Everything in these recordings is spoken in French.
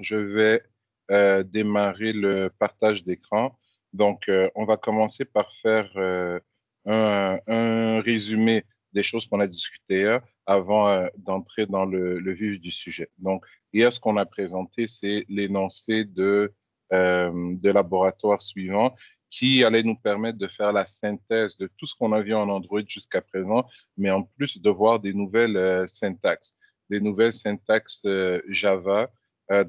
Je vais démarrer le partage d'écran. Donc, on va commencer par faire un résumé des choses qu'on a discutées hier avant d'entrer dans le vif du sujet. Donc, hier, ce qu'on a présenté, c'est l'énoncé de laboratoire suivant qui allait nous permettre de faire la synthèse de tout ce qu'on a vu en Android jusqu'à présent, mais en plus de voir des nouvelles syntaxes Java.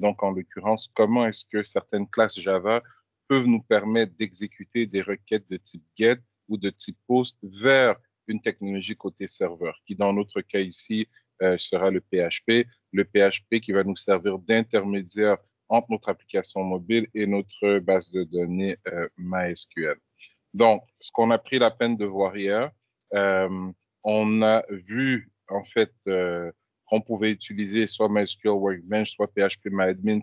Donc, en l'occurrence, comment est-ce que certaines classes Java peuvent nous permettre d'exécuter des requêtes de type GET ou de type POST vers une technologie côté serveur, qui dans notre cas ici sera le PHP qui va nous servir d'intermédiaire entre notre application mobile et notre base de données MySQL. Donc, ce qu'on a pris la peine de voir hier, euh, on a vu en fait qu'on pouvait utiliser soit MySQL Workbench, soit PHP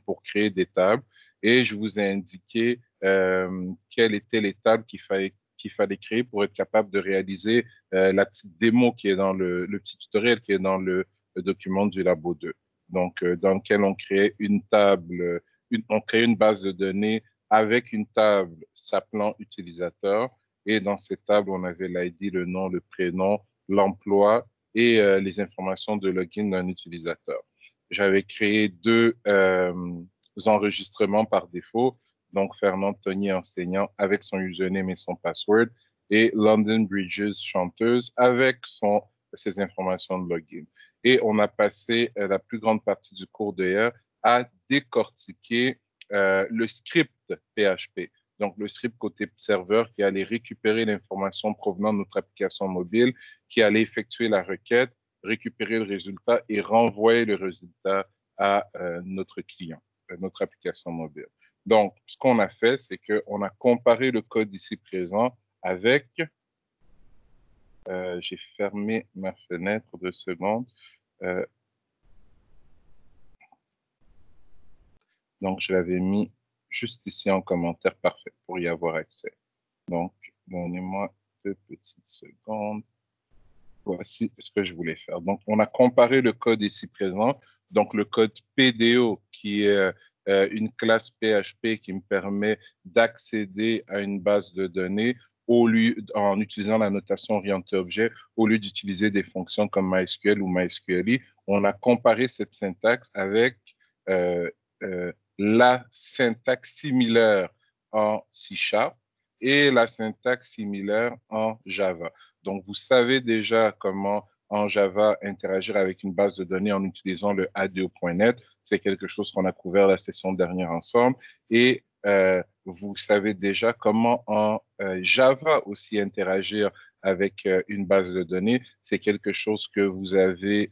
pour créer des tables. Et je vous ai indiqué quelles étaient les tables qu'il fallait créer pour être capable de réaliser la petite démo qui est dans le petit tutoriel qui est dans le document du Labo 2. Donc, dans lequel on crée une table, on crée une base de données avec une table s'appelant utilisateur. Et dans cette table, on avait l'ID, le nom, le prénom, l'emploi et les informations de login d'un utilisateur. J'avais créé deux enregistrements par défaut, donc Fernand Tony enseignant avec son username et son password, et London Bridges chanteuse avec ses informations de login. Et on a passé la plus grande partie du cours d'hier à décortiquer le script PHP. Donc, le script côté serveur qui allait récupérer l'information provenant de notre application mobile, qui allait effectuer la requête, récupérer le résultat et renvoyer le résultat à notre client, notre application mobile. Donc, ce qu'on a fait, c'est qu'on a comparé le code ici présent avec... j'ai fermé ma fenêtre 2 secondes. Donc, je l'avais mis juste ici en commentaire, parfait, pour y avoir accès. Donc, donnez-moi 2 petites secondes. Voici ce que je voulais faire. Donc, on a comparé le code ici présent. Donc, le code PDO, qui est une classe PHP qui me permet d'accéder à une base de données en utilisant la notation orientée objet, au lieu d'utiliser des fonctions comme MySQL ou MySQLi. On a comparé cette syntaxe avec euh, la syntaxe similaire en C# et la syntaxe similaire en Java. Donc, vous savez déjà comment en Java interagir avec une base de données en utilisant le ADO.NET. C'est quelque chose qu'on a couvert la session dernière ensemble. Et vous savez déjà comment en Java aussi interagir avec une base de données. C'est quelque chose que vous avez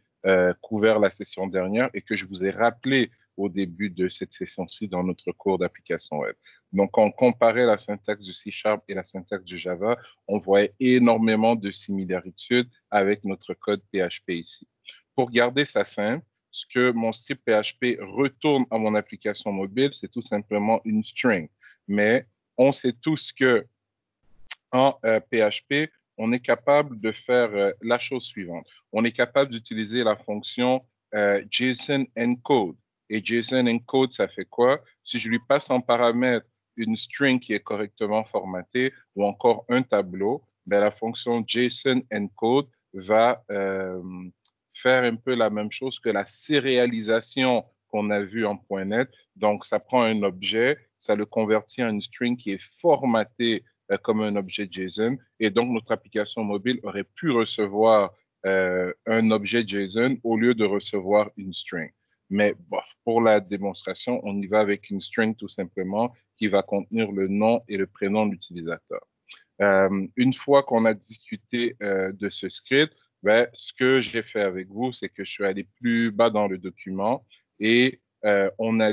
couvert la session dernière et que je vous ai rappelé au début de cette session-ci dans notre cours d'application web. Donc, on comparait la syntaxe du C# et la syntaxe du Java. On voyait énormément de similitudes avec notre code PHP ici. Pour garder ça simple, ce que mon script PHP retourne à mon application mobile, c'est tout simplement une string. Mais on sait tous que en PHP, on est capable de faire la chose suivante. On est capable d'utiliser la fonction JSON encode. Et JSON encode, ça fait quoi? Si je lui passe en paramètre une string qui est correctement formatée ou encore un tableau, ben, la fonction JSON encode va faire un peu la même chose que la sérialisation qu'on a vue en .NET. Donc, ça prend un objet, ça le convertit en une string qui est formatée comme un objet JSON. Et donc, notre application mobile aurait pu recevoir un objet JSON au lieu de recevoir une string. Mais bof, pour la démonstration, on y va avec une string tout simplement qui va contenir le nom et le prénom de l'utilisateur. Une fois qu'on a discuté de ce script, ben, ce que j'ai fait avec vous, c'est que je suis allé plus bas dans le document et on a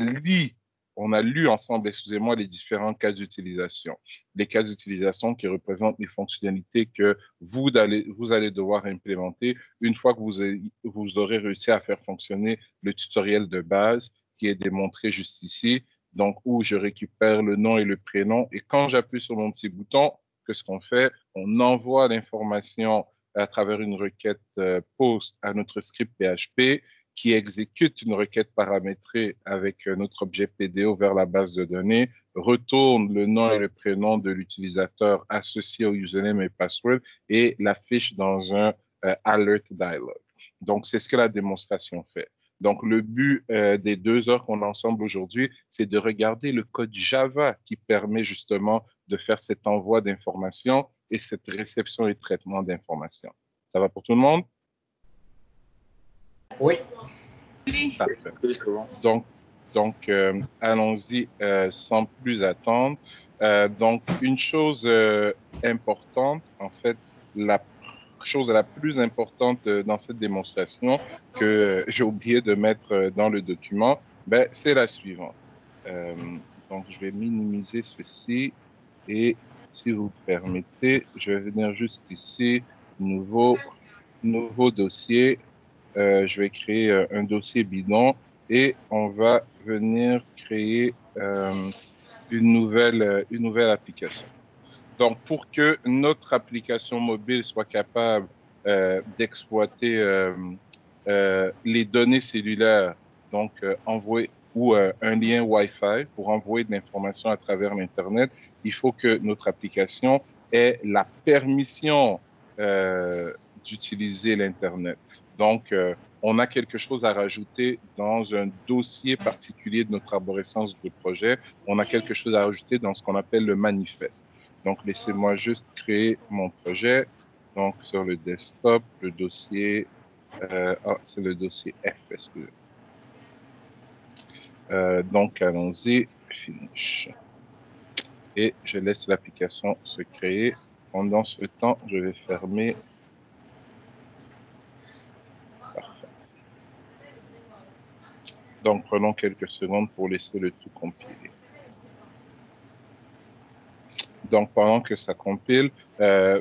lu ensemble, excusez-moi, les différents cas d'utilisation. Les cas d'utilisation qui représentent les fonctionnalités que vous allez devoir implémenter une fois que vous aurez réussi à faire fonctionner le tutoriel de base qui est démontré juste ici. Donc, où je récupère le nom et le prénom. Et quand j'appuie sur mon petit bouton, ce qu'on fait, on envoie l'information à travers une requête POST à notre script PHP qui exécute une requête paramétrée avec notre objet PDO vers la base de données, retourne le nom et le prénom de l'utilisateur associé au username et password et l'affiche dans un alert dialog. Donc, c'est ce que la démonstration fait. Donc, le but des 2 heures qu'on a ensemble aujourd'hui, c'est de regarder le code Java qui permet justement de faire cet envoi d'informations et cette réception et traitement d'informations. Ça va pour tout le monde? Oui. Parfait. Donc, allons-y sans plus attendre. Donc, une chose importante, en fait, la chose la plus importante dans cette démonstration que j'ai oublié de mettre dans le document, ben, c'est la suivante. Donc, je vais minimiser ceci et si vous permettez, je vais venir juste ici, nouveau dossier. Je vais créer un dossier bidon et on va venir créer une nouvelle application. Donc, pour que notre application mobile soit capable d'exploiter les données cellulaires, donc envoyer ou un lien Wi-Fi pour envoyer de l'information à travers l'Internet, il faut que notre application ait la permission d'utiliser l'Internet. Donc, on a quelque chose à rajouter dans un dossier particulier de notre arborescence de projet. On a quelque chose à rajouter dans ce qu'on appelle le manifeste. Donc, laissez-moi juste créer mon projet. Donc, sur le desktop, le dossier, c'est le dossier F, excusez. Donc, allons-y, finish. Et je laisse l'application se créer. Pendant ce temps, je vais fermer. Parfait. Donc, prenons quelques secondes pour laisser le tout compiler. Donc, pendant que ça compile,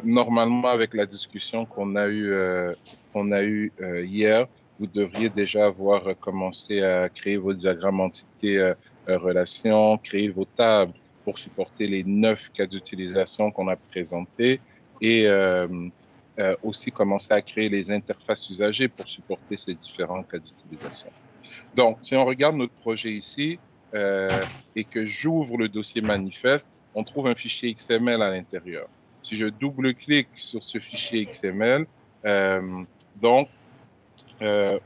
normalement, avec la discussion qu'on a eue hier, vous devriez déjà avoir commencé à créer vos diagrammes entités relations, créer vos tables pour supporter les 9 cas d'utilisation qu'on a présentés et aussi commencer à créer les interfaces usagées pour supporter ces différents cas d'utilisation. Donc, si on regarde notre projet ici et que j'ouvre le dossier manifeste, on trouve un fichier XML à l'intérieur. Si je double-clique sur ce fichier XML,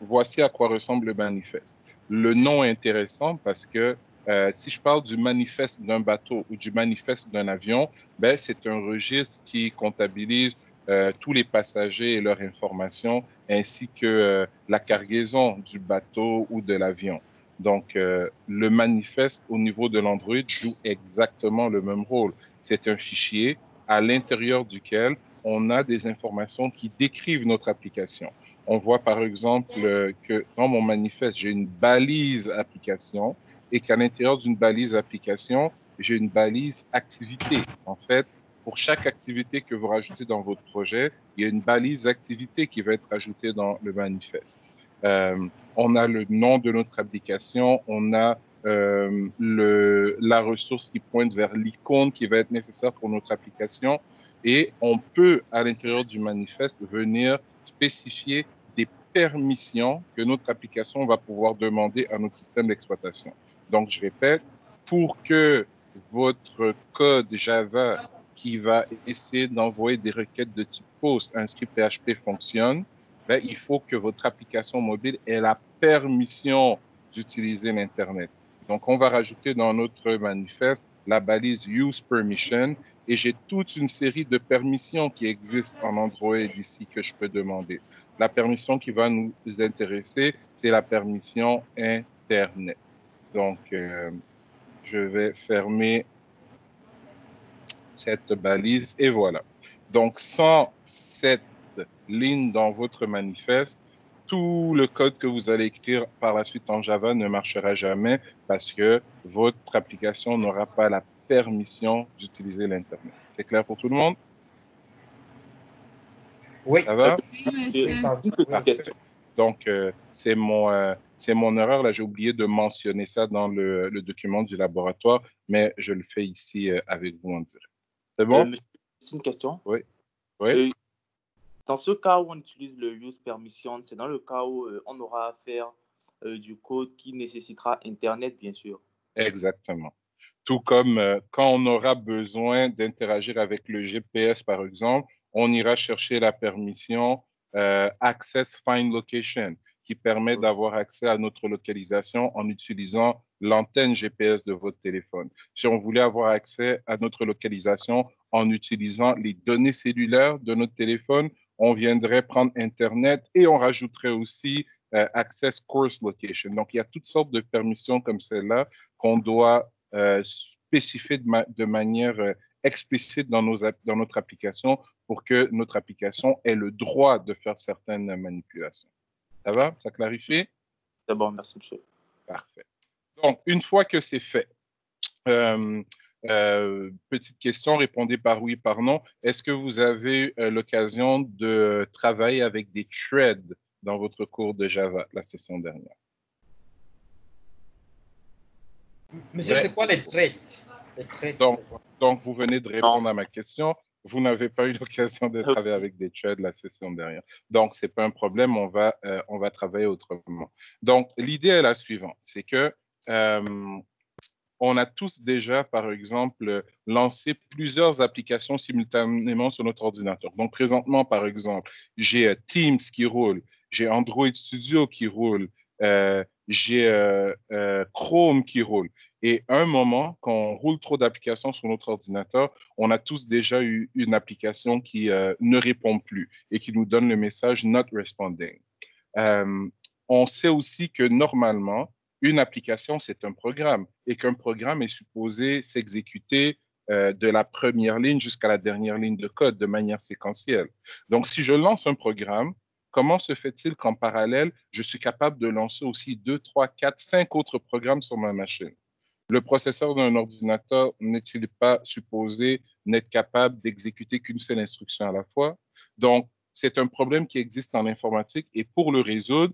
voici à quoi ressemble le manifeste. Le nom est intéressant parce que si je parle du manifeste d'un bateau ou du manifeste d'un avion, ben, c'est un registre qui comptabilise tous les passagers et leurs informations, ainsi que la cargaison du bateau ou de l'avion. Donc, le manifeste au niveau de l'Android joue exactement le même rôle. C'est un fichier à l'intérieur duquel on a des informations qui décrivent notre application. On voit par exemple que dans mon manifeste, j'ai une balise application et qu'à l'intérieur d'une balise application, j'ai une balise activité. En fait, pour chaque activité que vous rajoutez dans votre projet, il y a une balise activité qui va être ajoutée dans le manifeste. On a le nom de notre application, on a la ressource qui pointe vers l'icône qui va être nécessaire pour notre application et on peut, à l'intérieur du manifeste, venir spécifier des permissions que notre application va pouvoir demander à notre système d'exploitation. Donc, je répète, pour que votre code Java qui va essayer d'envoyer des requêtes de type POST, un script PHP fonctionne, ben, il faut que votre application mobile ait la permission d'utiliser l'Internet. Donc, on va rajouter dans notre manifeste la balise Use Permission et j'ai toute une série de permissions qui existent en Android ici que je peux demander. La permission qui va nous intéresser, c'est la permission Internet. Donc, je vais fermer cette balise et voilà. Donc, sans cette ligne dans votre manifeste, tout le code que vous allez écrire par la suite en Java ne marchera jamais parce que votre application n'aura pas la permission d'utiliser l'Internet. C'est clair pour tout le monde? Oui. Ça va? Oui, ça va. Parfait. Donc, c'est mon erreur. Là, j'ai oublié de mentionner ça dans le document du laboratoire, mais je le fais ici avec vous en direct. C'est bon? Monsieur, une question. Oui. Oui. Dans ce cas où on utilise le use permission, c'est dans le cas où on aura à faire du code qui nécessitera Internet, bien sûr. Exactement. Tout comme quand on aura besoin d'interagir avec le GPS, par exemple, on ira chercher la permission Access Find Location, qui permet d'avoir accès à notre localisation en utilisant l'antenne GPS de votre téléphone. Si on voulait avoir accès à notre localisation en utilisant les données cellulaires de notre téléphone, on viendrait prendre Internet et on rajouterait aussi Access Course Location. Donc, il y a toutes sortes de permissions comme celle-là qu'on doit spécifier de manière explicite dans notre application pour que notre application ait le droit de faire certaines manipulations. Ça va? Ça clarifie? C'est bon, merci, monsieur. Parfait. Donc, une fois que c'est fait, petite question, répondez par oui, par non. Est-ce que vous avez l'occasion de travailler avec des threads dans votre cours de Java la session dernière? Monsieur, c'est quoi les threads? Donc, vous venez de répondre à ma question. Vous n'avez pas eu l'occasion de travailler avec des threads la session dernière. Donc, ce n'est pas un problème, on va travailler autrement. Donc, l'idée est la suivante, c'est que on a tous déjà, par exemple, lancé plusieurs applications simultanément sur notre ordinateur. Donc, présentement, par exemple, j'ai Teams qui roule, j'ai Android Studio qui roule, j'ai Chrome qui roule. Et à un moment, quand on roule trop d'applications sur notre ordinateur, on a tous déjà eu une application qui ne répond plus et qui nous donne le message not responding. On sait aussi que normalement, une application, c'est un programme et qu'un programme est supposé s'exécuter de la première ligne jusqu'à la dernière ligne de code de manière séquentielle. Donc, si je lance un programme, comment se fait-il qu'en parallèle, je suis capable de lancer aussi 2, 3, 4, 5 autres programmes sur ma machine? Le processeur d'un ordinateur n'est-il pas supposé n'être capable d'exécuter qu'une seule instruction à la fois? Donc, c'est un problème qui existe en informatique et pour le résoudre,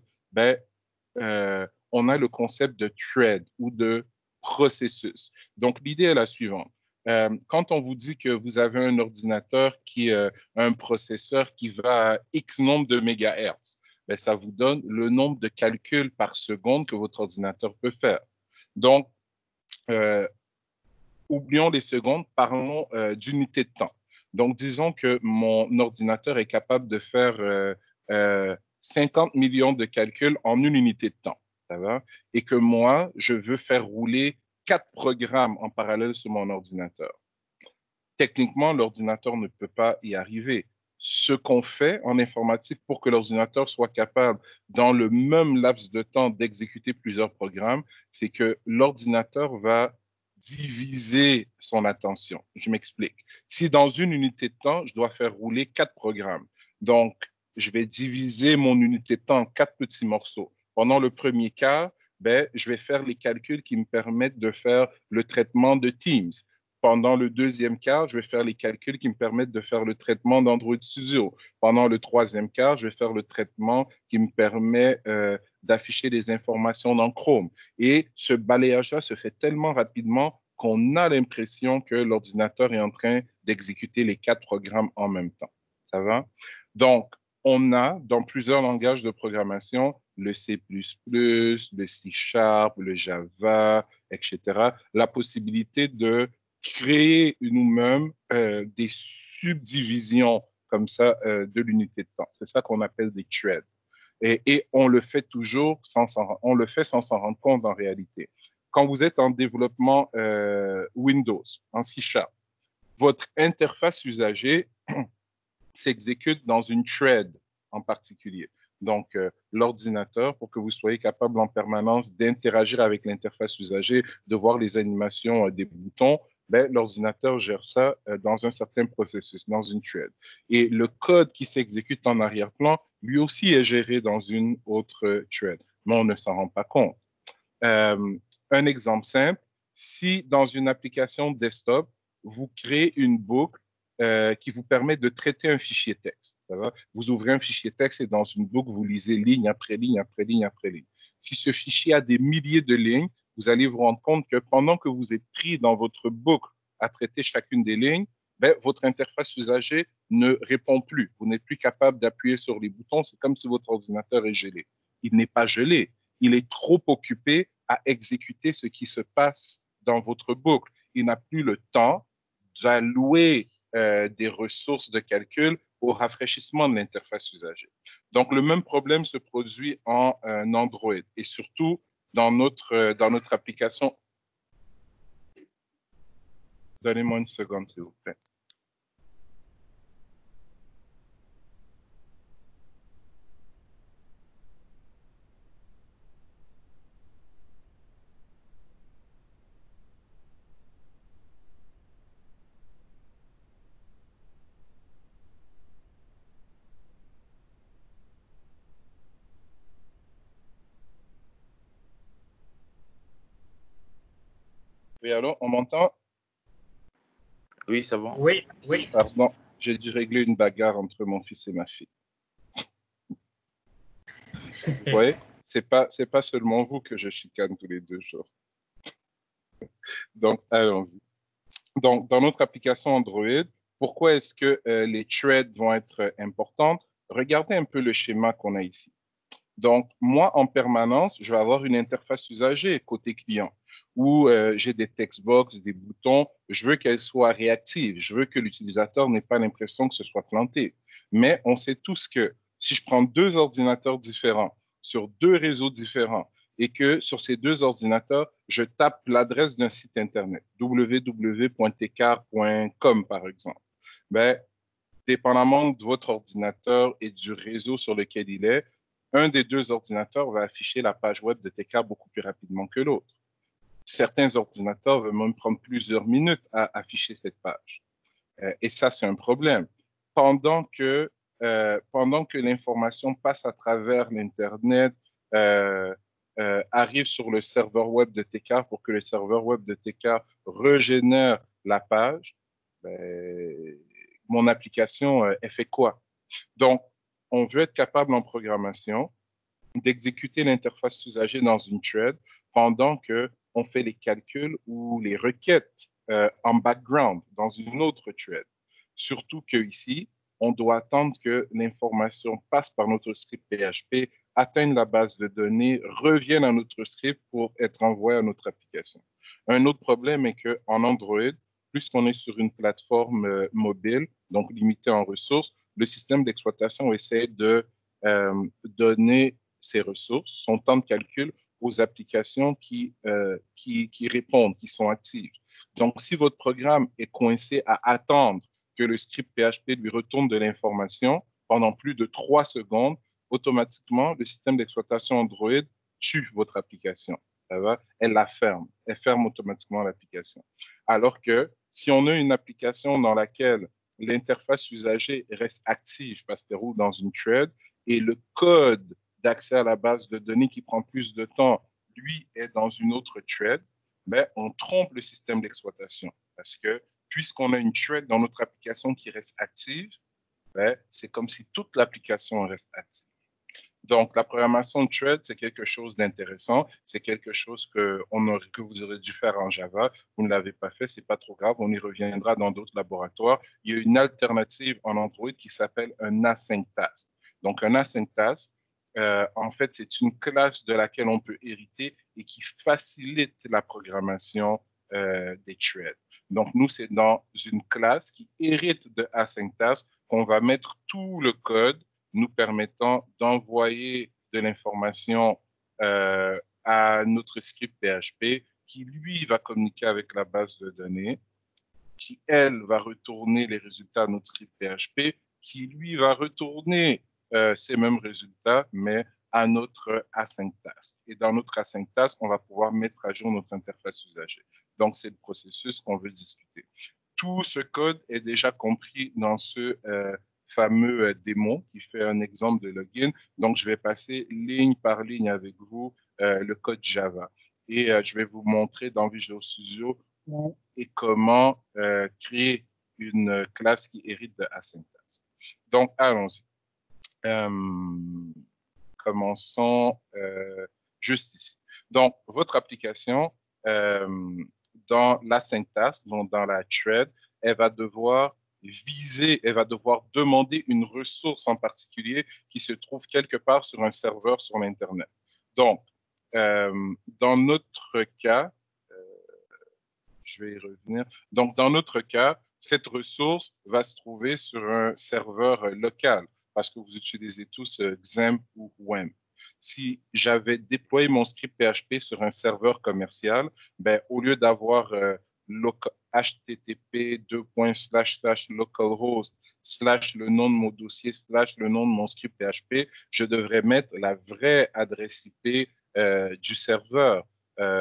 on a le concept de thread ou de processus. Donc, l'idée est la suivante. Quand on vous dit que vous avez un ordinateur qui a un processeur qui va à X nombre de mégahertz, ça vous donne le nombre de calculs par seconde que votre ordinateur peut faire. Donc, oublions les secondes, parlons d'unités de temps. Donc, disons que mon ordinateur est capable de faire 50 millions de calculs en une unité de temps. Ça va? Et que moi, je veux faire rouler 4 programmes en parallèle sur mon ordinateur. Techniquement, l'ordinateur ne peut pas y arriver. Ce qu'on fait en informatique pour que l'ordinateur soit capable, dans le même laps de temps, d'exécuter plusieurs programmes, c'est que l'ordinateur va diviser son attention. Je m'explique. Si dans une unité de temps, je dois faire rouler 4 programmes, donc je vais diviser mon unité de temps en 4 petits morceaux. Pendant le premier quart, je vais faire les calculs qui me permettent de faire le traitement de Teams. Pendant le deuxième quart, je vais faire les calculs qui me permettent de faire le traitement d'Android Studio. Pendant le troisième quart, je vais faire le traitement qui me permet d'afficher des informations dans Chrome. Et ce balayage-là se fait tellement rapidement qu'on a l'impression que l'ordinateur est en train d'exécuter les 4 programmes en même temps. Ça va? Donc, on a dans plusieurs langages de programmation, le C++, le C#, le Java, etc., la possibilité de créer nous-mêmes des subdivisions comme ça de l'unité de temps. C'est ça qu'on appelle des threads. Et on le fait toujours sans s'en rendre compte en réalité. Quand vous êtes en développement Windows, en C#, votre interface usager s'exécute dans une thread en particulier. Donc, l'ordinateur, pour que vous soyez capable en permanence d'interagir avec l'interface usager, de voir les animations des boutons, l'ordinateur gère ça dans un certain processus, dans une thread. Et le code qui s'exécute en arrière-plan, lui aussi est géré dans une autre thread, mais on ne s'en rend pas compte. Un exemple simple, si dans une application desktop, vous créez une boucle qui vous permet de traiter un fichier texte. Ça va? Vous ouvrez un fichier texte et dans une boucle, vous lisez ligne après ligne après ligne après ligne. Si ce fichier a des milliers de lignes, vous allez vous rendre compte que pendant que vous êtes pris dans votre boucle à traiter chacune des lignes, votre interface usager ne répond plus. Vous n'êtes plus capable d'appuyer sur les boutons. C'est comme si votre ordinateur est gelé. Il n'est pas gelé. il est trop occupé à exécuter ce qui se passe dans votre boucle. Il n'a plus le temps d'allouer des ressources de calcul au rafraîchissement de l'interface usagée. Donc, le même problème se produit en Android et surtout dans notre application. Donnez-moi une seconde, s'il vous plaît. Oui, allô, on m'entend? Oui, c'est bon. Oui, oui. Pardon, j'ai dû régler une bagarre entre mon fils et ma fille. Vous voyez, c'est pas seulement vous que je chicane tous les 2 jours. Donc, allons-y. Donc, dans notre application Android, pourquoi est-ce que les threads vont être importantes? Regardez un peu le schéma qu'on a ici. Donc, moi, en permanence, je vais avoir une interface usagée côté client où j'ai des textbox, des boutons. Je veux qu'elle soit réactive. Je veux que l'utilisateur n'ait pas l'impression que ce soit planté. Mais on sait tous que si je prends 2 ordinateurs différents sur 2 réseaux différents et que sur ces 2 ordinateurs, je tape l'adresse d'un site Internet, www.tecar.com par exemple, ben, dépendamment de votre ordinateur et du réseau sur lequel il est, un des 2 ordinateurs va afficher la page web de TK beaucoup plus rapidement que l'autre. Certains ordinateurs vont même prendre plusieurs minutes à afficher cette page. Et ça, c'est un problème. Pendant que l'information passe à travers l'Internet, arrive sur le serveur web de TK pour que le serveur web de TK régénère la page, ben, mon application, elle fait quoi? Donc, on veut être capable en programmation d'exécuter l'interface usagée dans une thread pendant qu'on fait les calculs ou les requêtes en background dans une autre thread. Surtout qu'ici, on doit attendre que l'information passe par notre script PHP, atteigne la base de données, revienne à notre script pour être envoyé à notre application. Un autre problème est qu'en Android, puisqu'on est sur une plateforme mobile, donc limitée en ressources, le système d'exploitation essaie de donner ses ressources, son temps de calcul aux applications qui répondent, qui sont actives. Donc, si votre programme est coincé à attendre que le script PHP lui retourne de l'information pendant plus de 3 secondes, automatiquement, le système d'exploitation Android tue votre application. Ça va? Elle la ferme. Elle ferme automatiquement l'application. Alors que si on a une application dans laquelle l'interface usagée reste active parce qu'elle roule dans une thread et le code d'accès à la base de données qui prend plus de temps, lui, est dans une autre thread, ben, on trompe le système d'exploitation. Parce que puisqu'on a une thread dans notre application qui reste active, ben, c'est comme si toute l'application reste active. Donc, la programmation de thread, c'est quelque chose d'intéressant. C'est quelque chose que vous aurez dû faire en Java. Vous ne l'avez pas fait, c'est pas trop grave. On y reviendra dans d'autres laboratoires. Il y a une alternative en Android qui s'appelle un async task. Donc, un async task, en fait, c'est une classe de laquelle on peut hériter et qui facilite la programmation des threads. Donc, nous, c'est dans une classe qui hérite de async task qu'on va mettre tout le code nous permettant d'envoyer de l'information à notre script PHP qui, lui, va communiquer avec la base de données, qui, elle, va retourner les résultats à notre script PHP, qui, lui, va retourner ces mêmes résultats, mais à notre async task. Et dans notre async task, on va pouvoir mettre à jour notre interface usagée. Donc, c'est le processus qu'on veut discuter. Tout ce code est déjà compris dans ce fameux démo qui fait un exemple de login. Donc, je vais passer ligne par ligne avec vous le code Java. Et je vais vous montrer dans Visual Studio où et comment créer une classe qui hérite de async task. Donc, allons-y. Commençons juste ici. Donc, votre application, dans l'async task, donc dans la thread, elle va devoir demander une ressource en particulier qui se trouve quelque part sur un serveur sur l'Internet. Donc, dans notre cas, je vais y revenir. Donc, dans notre cas, cette ressource va se trouver sur un serveur local parce que vous utilisez tous XAMPP ou WAMP. Si j'avais déployé mon script PHP sur un serveur commercial, ben, au lieu d'avoir http://localhost / le nom de mon dossier / le nom de mon script PHP, je devrais mettre la vraie adresse IP du serveur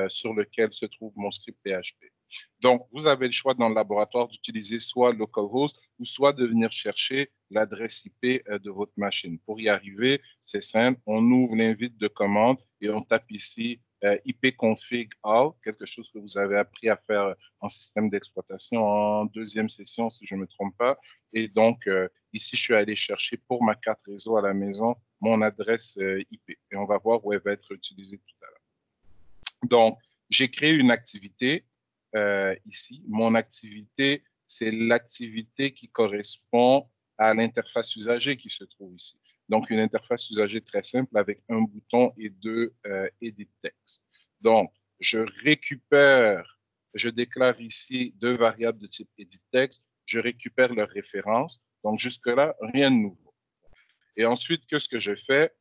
sur lequel se trouve mon script PHP. Donc, vous avez le choix dans le laboratoire d'utiliser soit localhost ou soit de venir chercher l'adresse IP de votre machine. Pour y arriver, c'est simple, on ouvre l'invite de commande et on tape ici ipconfig all, quelque chose que vous avez appris à faire en système d'exploitation en deuxième session, si je ne me trompe pas. Et donc, ici, je suis allé chercher pour ma carte réseau à la maison mon adresse IP. Et on va voir où elle va être utilisée tout à l'heure. Donc, j'ai créé une activité ici. Mon activité, c'est l'activité qui correspond à l'interface usager qui se trouve ici. Donc, une interface usager très simple avec un bouton et deux edit text. Donc, je déclare ici deux variables de type edit text, je récupère leur référence. Donc, jusque-là, rien de nouveau. Et ensuite, qu'est-ce que je fais?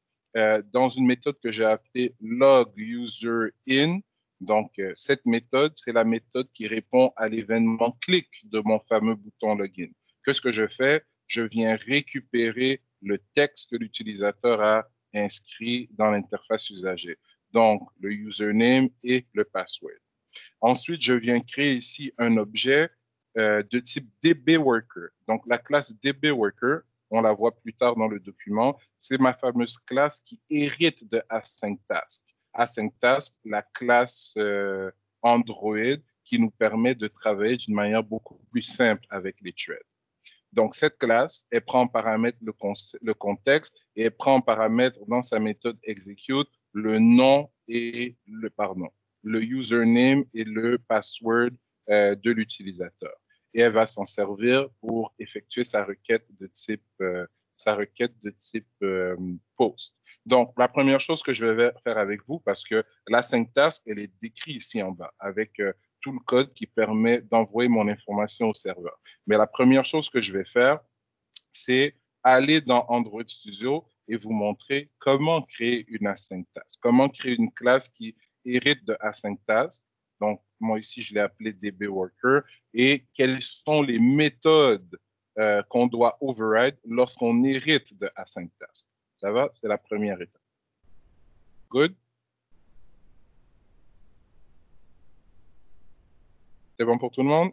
Dans une méthode que j'ai appelée log_user_in, donc, cette méthode, c'est la méthode qui répond à l'événement clic de mon fameux bouton login. Qu'est-ce que je fais? Je viens récupérer le texte que l'utilisateur a inscrit dans l'interface usager. Donc, le username et le password. Ensuite, je viens créer ici un objet de type dbWorker. Donc, la classe dbWorker, on la voit plus tard dans le document, c'est ma fameuse classe qui hérite de async_task. Async_task, la classe Android qui nous permet de travailler d'une manière beaucoup plus simple avec les threads. Donc, cette classe, elle prend en paramètre le contexte et elle prend en paramètre dans sa méthode execute le nom et le username et le password de l'utilisateur. Et elle va s'en servir pour effectuer sa requête de type, post. Donc, la première chose que je vais faire avec vous, parce que la syntaxe, elle est décrite ici en bas avec tout le code qui permet d'envoyer mon information au serveur. Mais la première chose que je vais faire, c'est aller dans Android Studio et vous montrer comment créer une async_task, comment créer une classe qui hérite de async_task. Donc, moi ici, je l'ai appelé dbWorker et quelles sont les méthodes qu'on doit override lorsqu'on hérite de async_task. Ça va? C'est la première étape. Good? C'est bon pour tout le monde?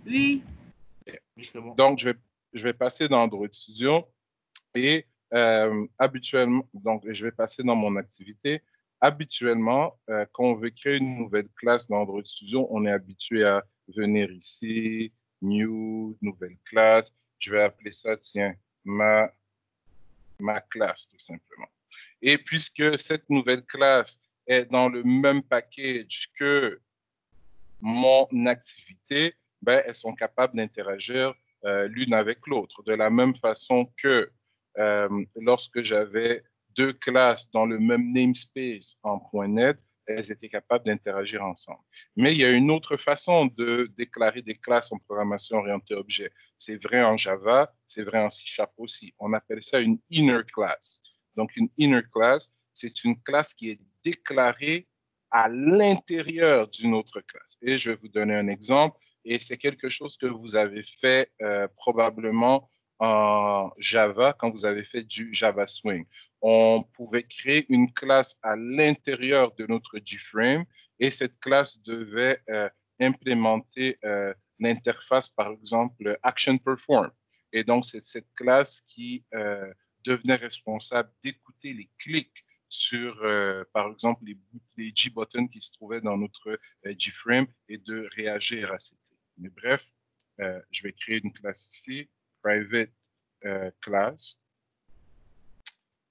Oui. Donc, je vais passer dans Android Studio et habituellement, donc je vais passer dans mon activité. Habituellement, quand on veut créer une nouvelle classe dans Android Studio, on est habitué à venir ici, New, nouvelle classe. Je vais appeler ça, tiens, ma classe, tout simplement. Et puisque cette nouvelle classe est dans le même package que mon activité, ben, elles sont capables d'interagir l'une avec l'autre. De la même façon que lorsque j'avais deux classes dans le même namespace en .NET, elles étaient capables d'interagir ensemble. Mais il y a une autre façon de déclarer des classes en programmation orientée objet. C'est vrai en Java, c'est vrai en C# aussi. On appelle ça une inner class. Donc, une inner class, c'est une classe qui est déclarée à l'intérieur d'une autre classe. Et je vais vous donner un exemple, et c'est quelque chose que vous avez fait probablement en Java quand vous avez fait du Java Swing. On pouvait créer une classe à l'intérieur de notre JFrame et cette classe devait implémenter l'interface, par exemple, ActionPerform. Et donc, c'est cette classe qui devenait responsable d'écouter les clics sur, par exemple, les G-buttons qui se trouvaient dans notre JFrame et de réagir à ces clics. Mais bref, je vais créer une classe ici, private class.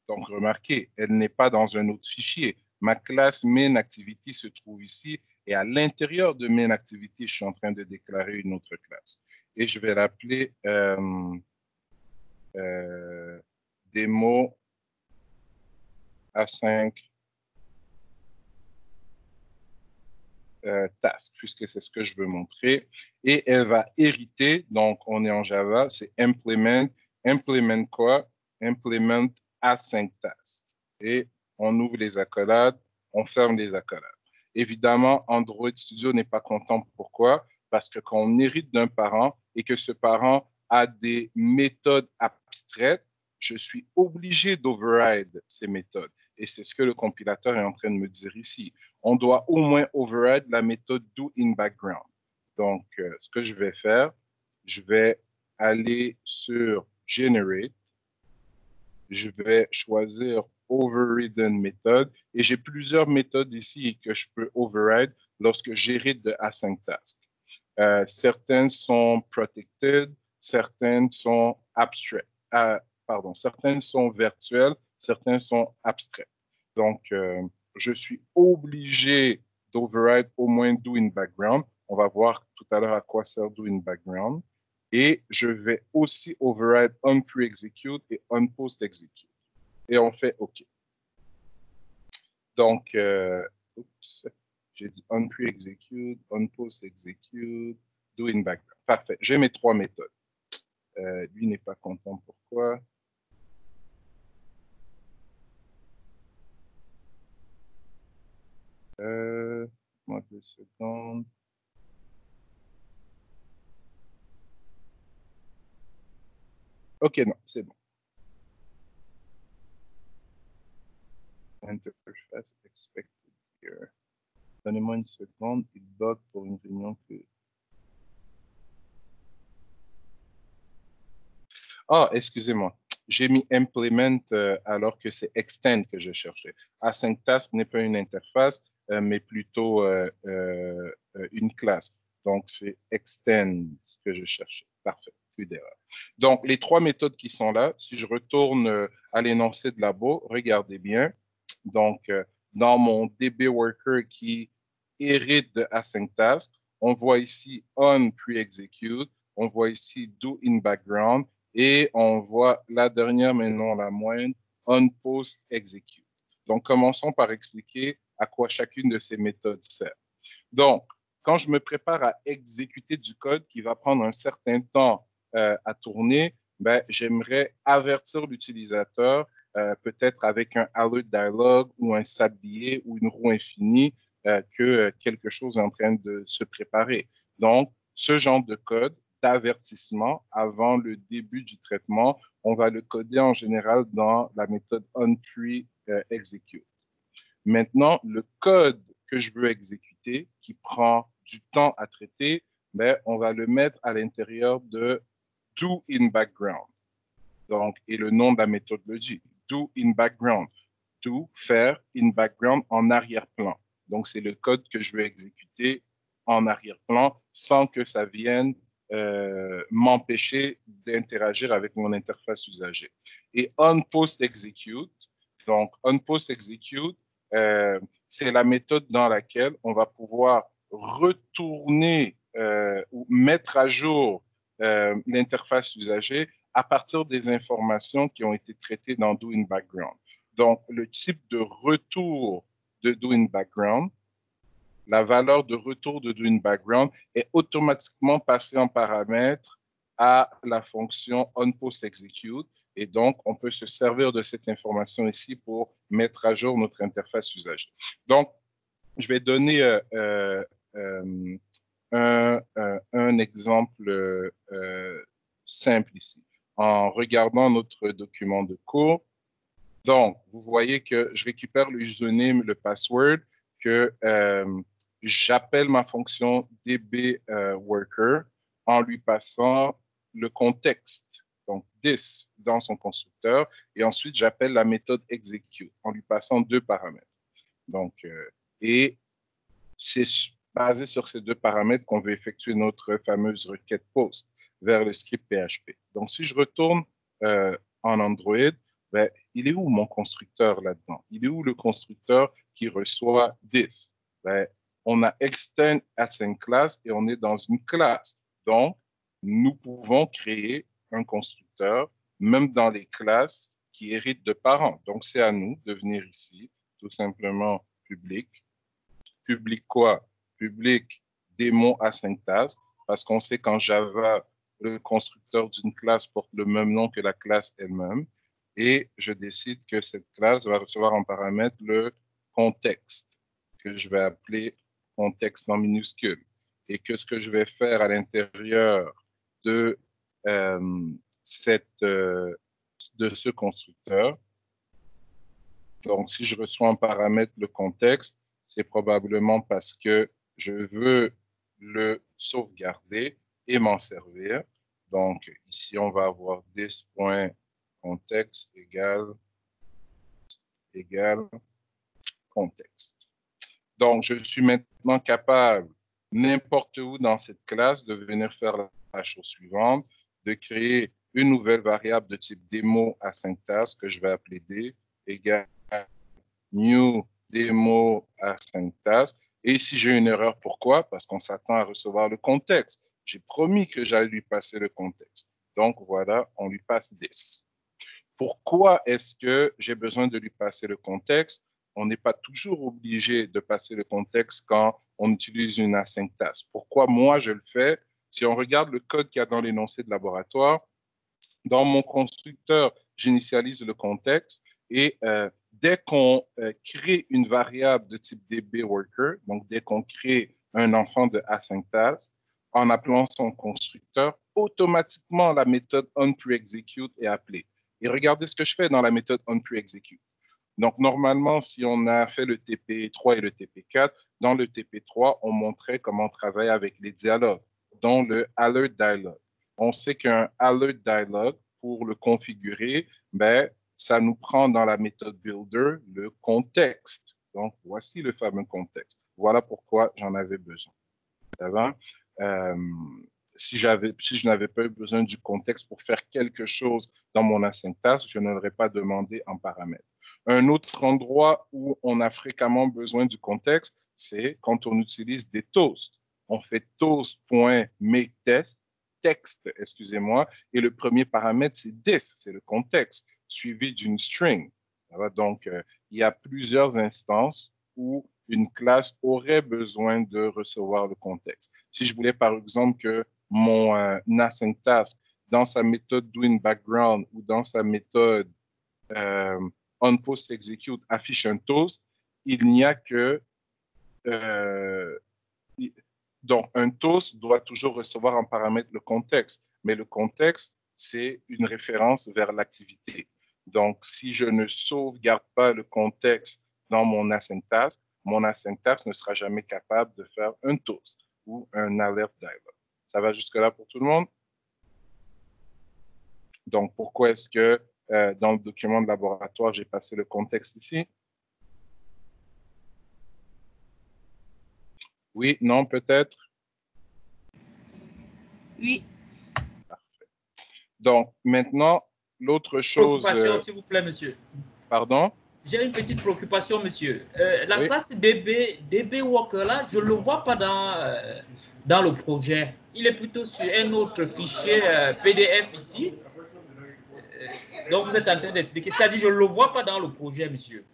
Donc, remarquez, elle n'est pas dans un autre fichier. Ma classe main activity se trouve ici et à l'intérieur de main activity, je suis en train de déclarer une autre classe. Et je vais l'appeler demo A5 task, puisque c'est ce que je veux montrer. Et elle va hériter, donc on est en Java, c'est implement. Implement quoi? Implement A5 task. Et on ouvre les accolades, on ferme les accolades. Évidemment, Android Studio n'est pas content. Pourquoi? Parce que quand on hérite d'un parent et que ce parent a des méthodes abstraites, je suis obligé d'override ces méthodes. Et c'est ce que le compilateur est en train de me dire ici. On doit au moins override la méthode do in background. Donc, ce que je vais faire, je vais aller sur generate, je vais choisir overridden méthode et j'ai plusieurs méthodes ici que je peux override lorsque j'hérite de A5 task. Certaines sont protected, certaines sont abstraites. Certaines sont virtuelles, certaines sont abstraites. Donc, je suis obligé d'override au moins do in background. On va voir tout à l'heure à quoi sert do in background. Et je vais aussi override on pre-execute et on post-execute. Et on fait OK. Donc, j'ai dit on pre-execute, on post-execute, do in background. Parfait. J'ai mes trois méthodes. Lui n'est pas content. Pourquoi? Moi, 2 secondes. OK, non, c'est bon. Interface expected here. Donnez-moi une seconde, il bug pour une réunion que... Ah, excusez-moi. J'ai mis implement alors que c'est extend que je cherchais. A5 task n'est pas une interface, mais plutôt une classe. Donc, c'est extend que je cherchais. Parfait, plus d'erreur. Donc, les trois méthodes qui sont là, si je retourne à l'énoncé de labo, regardez bien. Donc, dans mon DB worker qui hérite de A5 task, on voit ici on pre-execute, on voit ici do in background, et on voit la dernière, mais non la moindre, on post execute. Donc, commençons par expliquer à quoi chacune de ces méthodes sert. Donc, quand je me prépare à exécuter du code qui va prendre un certain temps à tourner, ben, j'aimerais avertir l'utilisateur, peut-être avec un alert dialog ou un sablier ou une roue infinie, que quelque chose est en train de se préparer. Donc, ce genre de code d'avertissement avant le début du traitement, on va le coder en général dans la méthode onPre-execute. Maintenant, le code que je veux exécuter, qui prend du temps à traiter, ben, on va le mettre à l'intérieur de do in background. Donc, et le nom de la méthode le dit, do in background. Do, faire, in background, en arrière-plan. Donc, c'est le code que je veux exécuter en arrière-plan sans que ça vienne m'empêcher d'interagir avec mon interface usager. Et on post-execute, donc on post-execute, c'est la méthode dans laquelle on va pouvoir retourner ou mettre à jour l'interface usager à partir des informations qui ont été traitées dans Do in Background. Donc, le type de retour de Do in Background, la valeur de retour de Do in Background est automatiquement passée en paramètre à la fonction onPostExecute. Et donc, on peut se servir de cette information ici pour mettre à jour notre interface usager. Donc, je vais donner un exemple simple ici. En regardant notre document de cours, donc, vous voyez que je récupère le username, le password, que j'appelle ma fonction dbWorker en lui passant le contexte, donc this dans son constructeur, et ensuite j'appelle la méthode execute en lui passant 2 paramètres. Donc, et c'est basé sur ces 2 paramètres qu'on veut effectuer notre fameuse requête post vers le script PHP. Donc, si je retourne en Android, ben, il est où mon constructeur là-dedans? Il est où le constructeur qui reçoit this? Ben, on a extend A5 class et on est dans une classe. Donc, nous pouvons créer un constructeur, même dans les classes, qui hérite de parents. Donc, c'est à nous de venir ici, tout simplement public. Public quoi? Public démo asyntaxe, parce qu'on sait qu'en Java, le constructeur d'une classe porte le même nom que la classe elle-même. Et je décide que cette classe va recevoir en paramètre le contexte, que je vais appeler contexte en minuscule. Et que ce que je vais faire à l'intérieur de, de ce constructeur, donc si je reçois en paramètre le contexte, c'est probablement parce que je veux le sauvegarder et m'en servir. Donc, ici, on va avoir this.context égale contexte. Donc, je suis maintenant capable, n'importe où dans cette classe, de venir faire la chose suivante, de créer une nouvelle variable de type démo asyntaxe que je vais appeler D égale new démo asyntaxe. Et ici, j'ai une erreur. Pourquoi? Parce qu'on s'attend à recevoir le contexte. J'ai promis que j'allais lui passer le contexte. Donc, voilà, on lui passe this. Pourquoi est-ce que j'ai besoin de lui passer le contexte? On n'est pas toujours obligé de passer le contexte quand on utilise une asyntaxe. Pourquoi moi je le fais? Si on regarde le code qu'il y a dans l'énoncé de laboratoire, dans mon constructeur, j'initialise le contexte et dès qu'on crée une variable de type dbWorker, donc dès qu'on crée un enfant de asyntaxe, en appelant son constructeur, automatiquement la méthode onPreExecute est appelée. Et regardez ce que je fais dans la méthode onPreExecute. Donc, normalement, si on a fait le TP3 et le TP4, dans le TP3, on montrait comment on travaille avec les dialogues, dont le alert dialog. On sait qu'un alert dialog, pour le configurer, ben, ça nous prend dans la méthode builder le contexte. Donc, voici le fameux contexte. Voilà pourquoi j'en avais besoin. Ça va? Si je n'avais pas eu besoin du contexte pour faire quelque chose dans mon asyntaxe, je ne l'aurais pas demandé en paramètre. Un autre endroit où on a fréquemment besoin du contexte, c'est quand on utilise des toasts. On fait toast.makeTest, texte, excusez-moi, et le premier paramètre, c'est this, c'est le contexte, suivi d'une string. Ça va? Donc, il y a plusieurs instances où une classe aurait besoin de recevoir le contexte. Si je voulais, par exemple, que mon asyntaxe, dans sa méthode doInBackground ou dans sa méthode onPostExecute, affiche un toast, il n'y a que... donc, un toast doit toujours recevoir en paramètre le contexte, mais le contexte, c'est une référence vers l'activité. Donc, si je ne sauvegarde pas le contexte dans mon asyntaxe ne sera jamais capable de faire un toast ou un alert dialog. Ça va jusque-là pour tout le monde? Donc, pourquoi est-ce que dans le document de laboratoire, j'ai passé le contexte ici? Oui, non, peut-être? Oui. Parfait. Donc, maintenant, l'autre chose... Préoccupation, s'il vous plaît, monsieur. Pardon? J'ai une petite préoccupation, monsieur. La Oui. classe dbWorker, là, je ne le vois pas dans le projet. Il est plutôt sur un autre fichier PDF ici. Donc, vous êtes en train d'expliquer. C'est-à-dire, je ne le vois pas dans le projet, monsieur.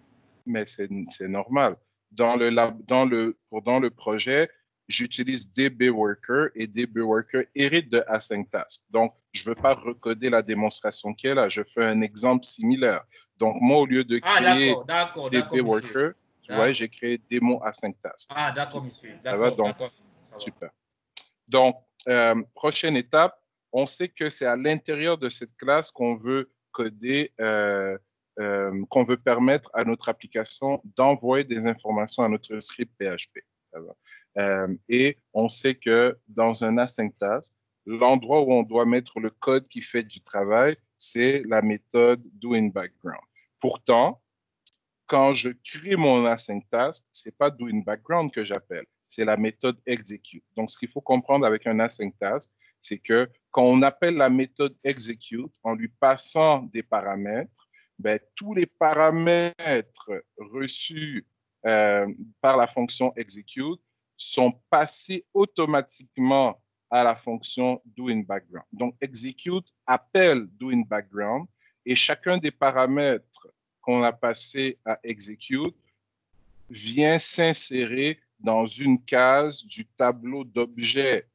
Mais c'est normal. Dans le projet, j'utilise dbWorker et dbWorker hérite de asyntaxe. Donc, je ne veux pas recoder la démonstration qui est là. Je fais un exemple similaire. Donc, moi, au lieu de créer dbWorker, tu vois, j'ai créé démo asyntaxe. Ah, d'accord, monsieur. Ça va donc? Super. Donc, prochaine étape, on sait que c'est à l'intérieur de cette classe qu'on veut coder, qu'on veut permettre à notre application d'envoyer des informations à notre script PHP. Ça va. Et on sait que dans un asyntaxe, l'endroit où on doit mettre le code qui fait du travail, c'est la méthode doInBackground. Pourtant, quand je crée mon asyntaxe, ce n'est pas doInBackground que j'appelle, c'est la méthode execute. Donc, ce qu'il faut comprendre avec un asyntaxe, c'est que quand on appelle la méthode execute en lui passant des paramètres, ben, tous les paramètres reçus par la fonction execute sont passés automatiquement à la fonction doInBackground. Donc, execute appelle doInBackground Et chacun des paramètres qu'on a passé à execute vient s'insérer dans une case du tableau d'objets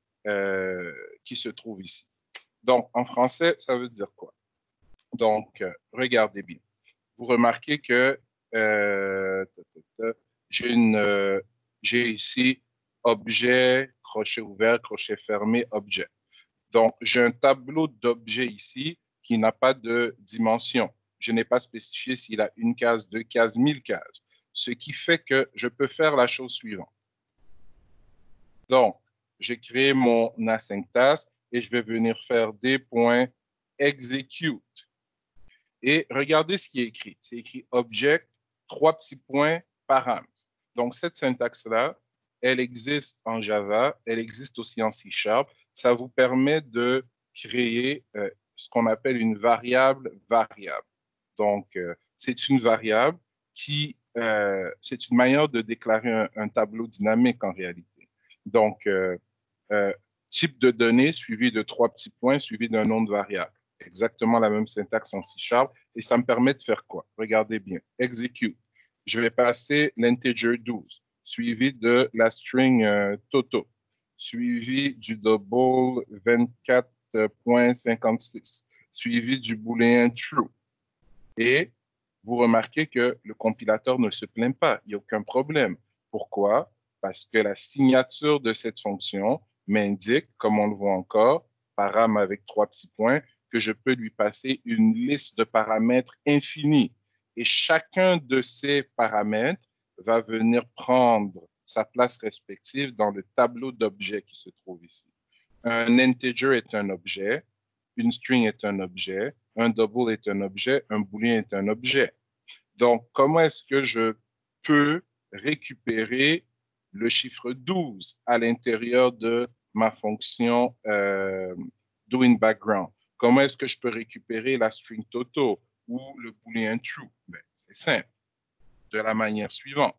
qui se trouve ici. Donc, en français, ça veut dire quoi? Donc, regardez bien. Vous remarquez que j'ai ici objet, crochet ouvert, crochet fermé, objet. Donc, j'ai un tableau d'objets ici qui n'a pas de dimension. Je n'ai pas spécifié s'il a une case, deux cases, 1000 cases. Ce qui fait que je peux faire la chose suivante. Donc, j'ai créé mon async task et je vais venir faire des points execute. Et regardez ce qui est écrit. C'est écrit object, 3 petits points, param. Donc, cette syntaxe-là, elle existe en Java, elle existe aussi en C#. Ça vous permet de créer ce qu'on appelle une variable variable. Donc, c'est une variable qui, c'est une manière de déclarer un tableau dynamique en réalité. Donc, type de données suivi de 3 petits points suivi d'un nom de variable. Exactement la même syntaxe en C#. Et ça me permet de faire quoi? Regardez bien. Execute. Je vais passer l'integer 12, suivi de la string Toto, suivi du double 24.56, suivi du booléen true. Et vous remarquez que le compilateur ne se plaint pas. Il n'y a aucun problème. Pourquoi? Parce que la signature de cette fonction m'indique, comme on le voit encore, param avec 3 petits points, que je peux lui passer une liste de paramètres infinie. Et chacun de ces paramètres va venir prendre sa place respective dans le tableau d'objets qui se trouve ici. Un integer est un objet, une string est un objet, un double est un objet, un boolean est un objet. Donc, comment est-ce que je peux récupérer le chiffre 12 à l'intérieur de ma fonction doInBackground? Comment est-ce que je peux récupérer la string Toto ou le boolean true? Ben, c'est simple, de la manière suivante.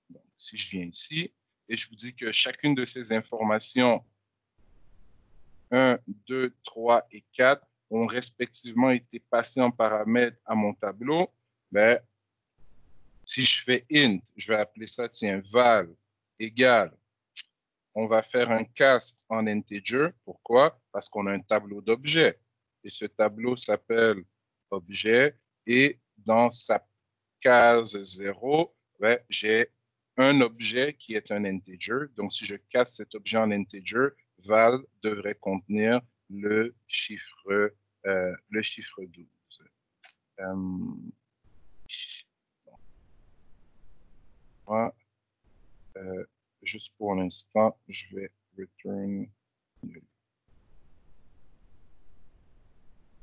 Donc, si je viens ici et je vous dis que chacune de ces informations 1, 2, 3 et 4 ont respectivement été passées en paramètres à mon tableau, ben, si je fais int, je vais appeler ça, tiens, val égale, on va faire un cast en integer. Pourquoi? Parce qu'on a un tableau d'objets. Et ce tableau s'appelle objet. Et dans sa case 0, ben, j'ai un objet qui est un integer. Donc, si je casse cet objet en integer, val devrait contenir le chiffre 12. Juste pour l'instant, je vais return.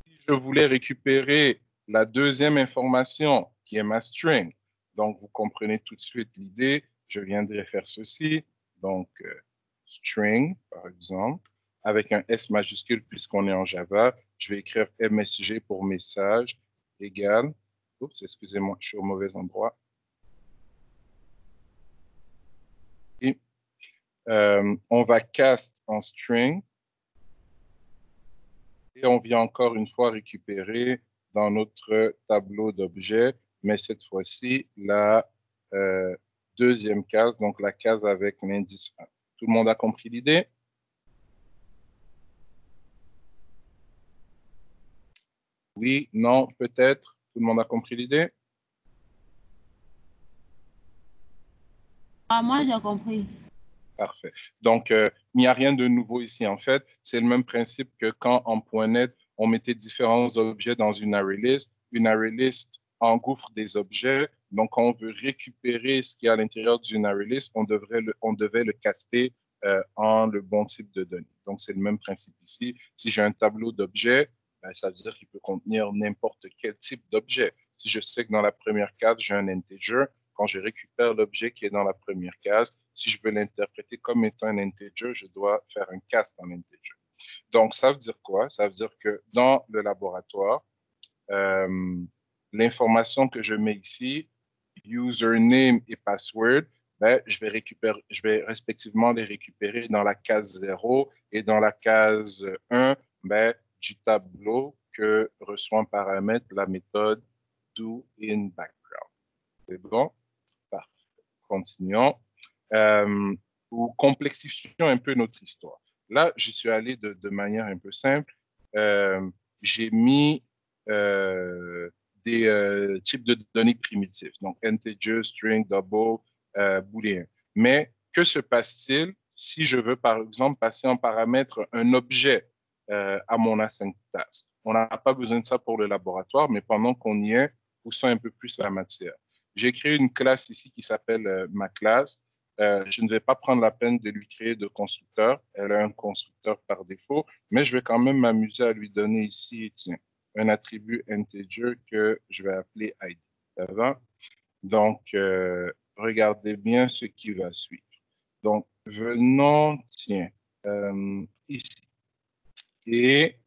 Si je voulais récupérer la deuxième information qui est ma string, donc vous comprenez tout de suite l'idée, je viendrai faire ceci, donc string par exemple, avec un S majuscule puisqu'on est en Java, je vais écrire MSG pour message égale, oups, excusez-moi, je suis au mauvais endroit. Et, on va cast en string et on vient encore une fois récupérer dans notre tableau d'objets, mais cette fois-ci la deuxième case, donc la case avec l'indice 1. Tout le monde a compris l'idée? Oui, non, peut-être. Tout le monde a compris l'idée? Ah, moi, j'ai compris. Parfait. Donc, il n'y a rien de nouveau ici. En fait, c'est le même principe que quand en .NET, on mettait différents objets dans une array list. Une array list engouffre des objets. Donc, quand on veut récupérer ce qui est à l'intérieur d'une array list, on devait le caster en le bon type de données. Donc, c'est le même principe ici. Si j'ai un tableau d'objets, ben, ça veut dire qu'il peut contenir n'importe quel type d'objet. Si je sais que dans la première case, j'ai un integer, quand je récupère l'objet qui est dans la première case, si je veux l'interpréter comme étant un integer, je dois faire un cast en integer. Donc, ça veut dire quoi? Ça veut dire que dans le laboratoire, l'information que je mets ici, username et password, ben, je vais respectivement les récupérer dans la case 0 et dans la case 1 ben, du tableau que reçoit un paramètre la méthode doInBackground. C'est bon? Parfait. Continuons. Ou complexifions un peu notre histoire. Là, je suis allé de manière un peu simple. J'ai mis des types de données primitives, donc integer, string, double, boolean. Mais que se passe-t-il si je veux, par exemple, passer en paramètre un objet à mon async task? On n'a pas besoin de ça pour le laboratoire, mais pendant qu'on y est, poussons un peu plus la matière. J'ai créé une classe ici qui s'appelle ma classe. Je ne vais pas prendre la peine de lui créer de constructeur. Elle a un constructeur par défaut, mais je vais quand même m'amuser à lui donner ici, tiens, un attribut integer que je vais appeler ID. Ça va? Donc, regardez bien ce qui va suivre. Donc, venons, tiens, ici. Et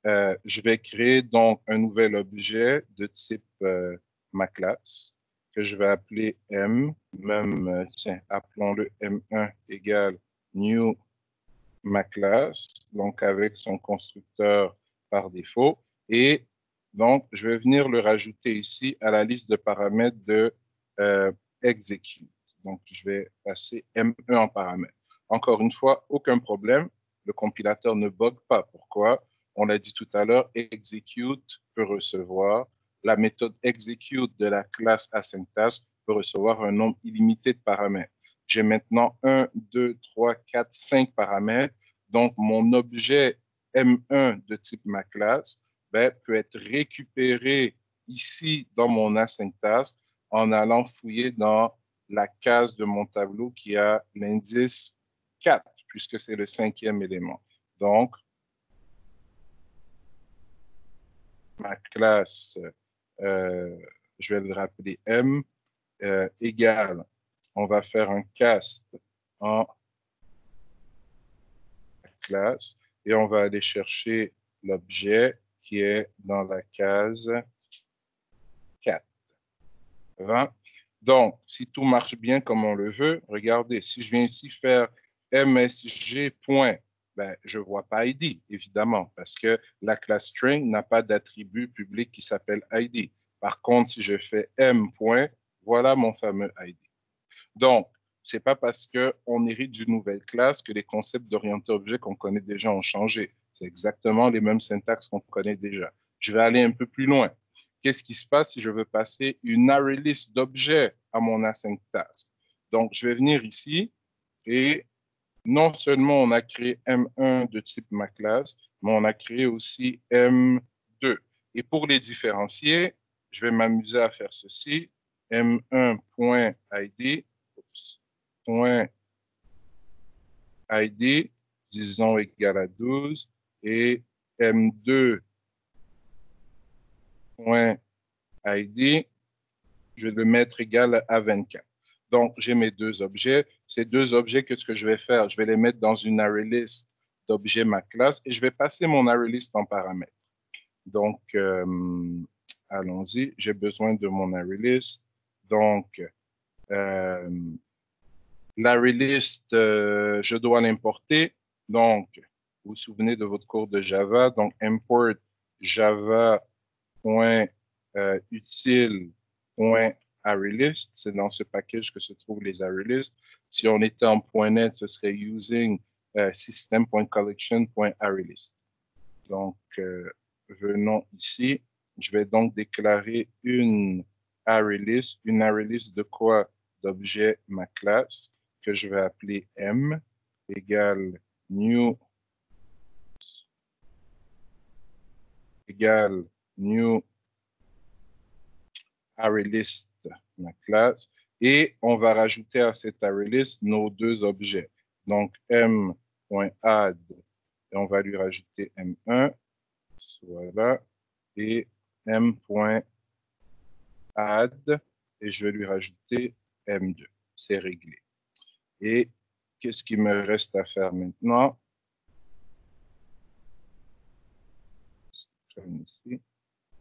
je vais créer donc un nouvel objet de type ma classe que je vais appeler M, même, tiens, appelons-le M1 égale new ma classe, donc avec son constructeur par défaut. Et donc, je vais venir le rajouter ici à la liste de paramètres de execute. Donc, je vais passer M1 en paramètre. Encore une fois, aucun problème. Le compilateur ne bug pas. Pourquoi? On l'a dit tout à l'heure, execute peut recevoir. La méthode execute de la classe asynctask peut recevoir un nombre illimité de paramètres. J'ai maintenant 1, 2, 3, 4, 5 paramètres. Donc, mon objet M1 de type ma classe peut être récupéré ici dans mon asynctask en allant fouiller dans la case de mon tableau qui a l'indice 4, puisque c'est le 5e élément. Donc, ma classe, je vais le rappeler M, égale, on va faire un cast en classe et on va aller chercher l'objet qui est dans la case 4. Donc, si tout marche bien comme on le veut, regardez, si je viens ici faire MSG point, je ne vois pas ID, évidemment, parce que la classe string n'a pas d'attribut public qui s'appelle ID. Par contre, si je fais M point, voilà mon fameux ID. Donc, ce n'est pas parce qu'on hérite d'une nouvelle classe que les concepts d'orienté objet qu'on connaît déjà ont changé. C'est exactement les mêmes syntaxes qu'on connaît déjà. Je vais aller un peu plus loin. Qu'est-ce qui se passe si je veux passer une ArrayList d'objets à mon async task? Donc, je vais venir ici et non seulement on a créé M1 de type ma classe, mais on a créé aussi M2. Et pour les différencier, je vais m'amuser à faire ceci. M1.id, .id, disons égal à 12, et M2.id, je vais le mettre égal à 24. Donc, j'ai mes deux objets. Ces deux objets, qu'est-ce que je vais faire? Je vais les mettre dans une ArrayList d'objets ma classe et je vais passer mon ArrayList en paramètres. Donc, allons-y. J'ai besoin de mon ArrayList. Donc, l'ArrayList, je dois l'importer. Donc, vous vous souvenez de votre cours de Java. Donc, import java.util.ArrayList. C'est dans ce package que se trouvent les ArrayList. Si on était en .NET, ce serait using system.collection.ArrayList. Donc, venons ici. Je vais donc déclarer une ArrayList. Une ArrayList de quoi? D'objet ma classe que je vais appeler M égale new ArrayList ma classe et on va rajouter à cette ArrayList nos deux objets. Donc M.add et on va lui rajouter M1, voilà, et M.add et je vais lui rajouter M2. C'est réglé. Et qu'est-ce qu'il me reste à faire maintenant? Ici.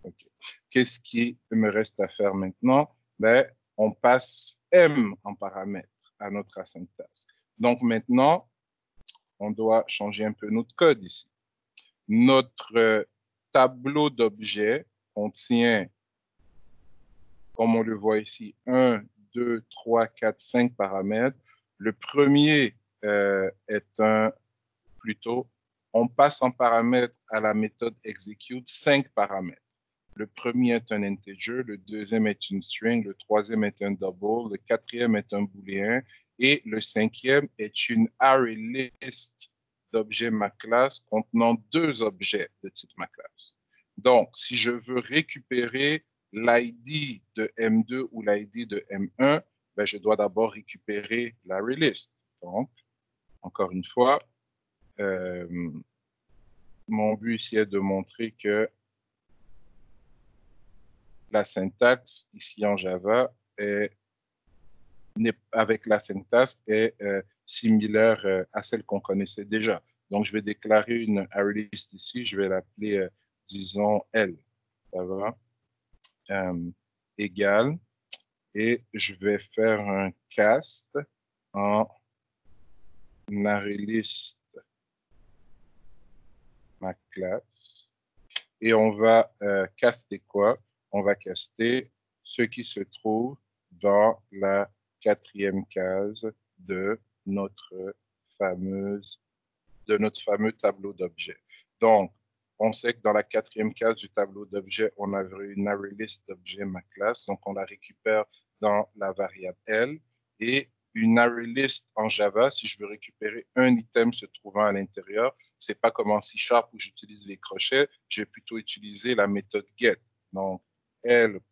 Okay. Qu'est-ce qui me reste à faire maintenant? On passe M en paramètre à notre async task. Donc maintenant, on doit changer un peu notre code ici. Notre tableau d'objets contient, comme on le voit ici, 1, 2, 3, 4, 5 paramètres. Le premier est on passe en paramètre à la méthode execute 5 paramètres. Le premier est un integer, le deuxième est une string, le troisième est un double, le quatrième est un booléen et le cinquième est une array list d'objets maclass contenant 2 objets de type maclass. Donc, si je veux récupérer l'ID de M2 ou l'ID de M1, ben, je dois d'abord récupérer l'array list. Donc, encore une fois, mon but ici est de montrer que la syntaxe ici en Java avec la syntaxe est similaire à celle qu'on connaissait déjà. Donc, je vais déclarer une array list ici. Je vais l'appeler, disons, L. Ça va? Égal. Et je vais faire un cast en array list ma classe. Et on va caster quoi? On va caster ce qui se trouve dans la 4e case de notre fameux tableau d'objets. Donc, on sait que dans la 4e case du tableau d'objets, on avait une array list d'objets ma classe, donc on la récupère dans la variable L. Et une array list en Java, si je veux récupérer un item se trouvant à l'intérieur, c'est pas comme en C# où j'utilise les crochets, je vais plutôt utiliser la méthode get. Donc, L.get,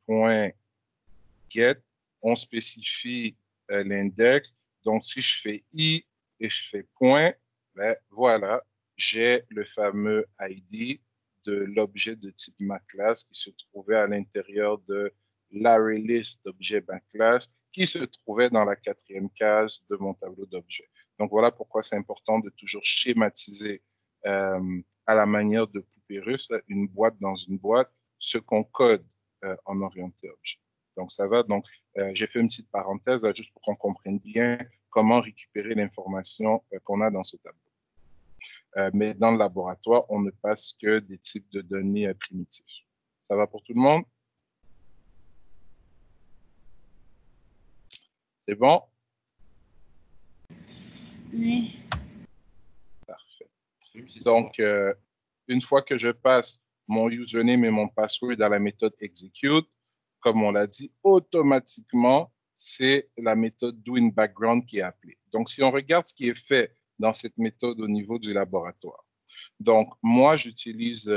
on spécifie l'index. Donc, si je fais i et je fais point, ben, voilà, j'ai le fameux ID de l'objet de type maclass qui se trouvait à l'intérieur de l'array list d'objets maclass qui se trouvait dans la 4e case de mon tableau d'objets. Donc, voilà pourquoi c'est important de toujours schématiser à la manière de poupée russe, une boîte dans une boîte, ce qu'on code en orienté objet. Donc, ça va. Donc, j'ai fait une petite parenthèse là, juste pour qu'on comprenne bien comment récupérer l'information qu'on a dans ce tableau. Mais dans le laboratoire, on ne passe que des types de données primitifs. Ça va pour tout le monde? C'est bon? Oui. Parfait. Donc, une fois que je passe mon username et mon password à la méthode execute, comme on l'a dit, automatiquement, c'est la méthode doInBackground qui est appelée. Donc, si on regarde ce qui est fait dans cette méthode au niveau du laboratoire. Donc, moi, j'utilise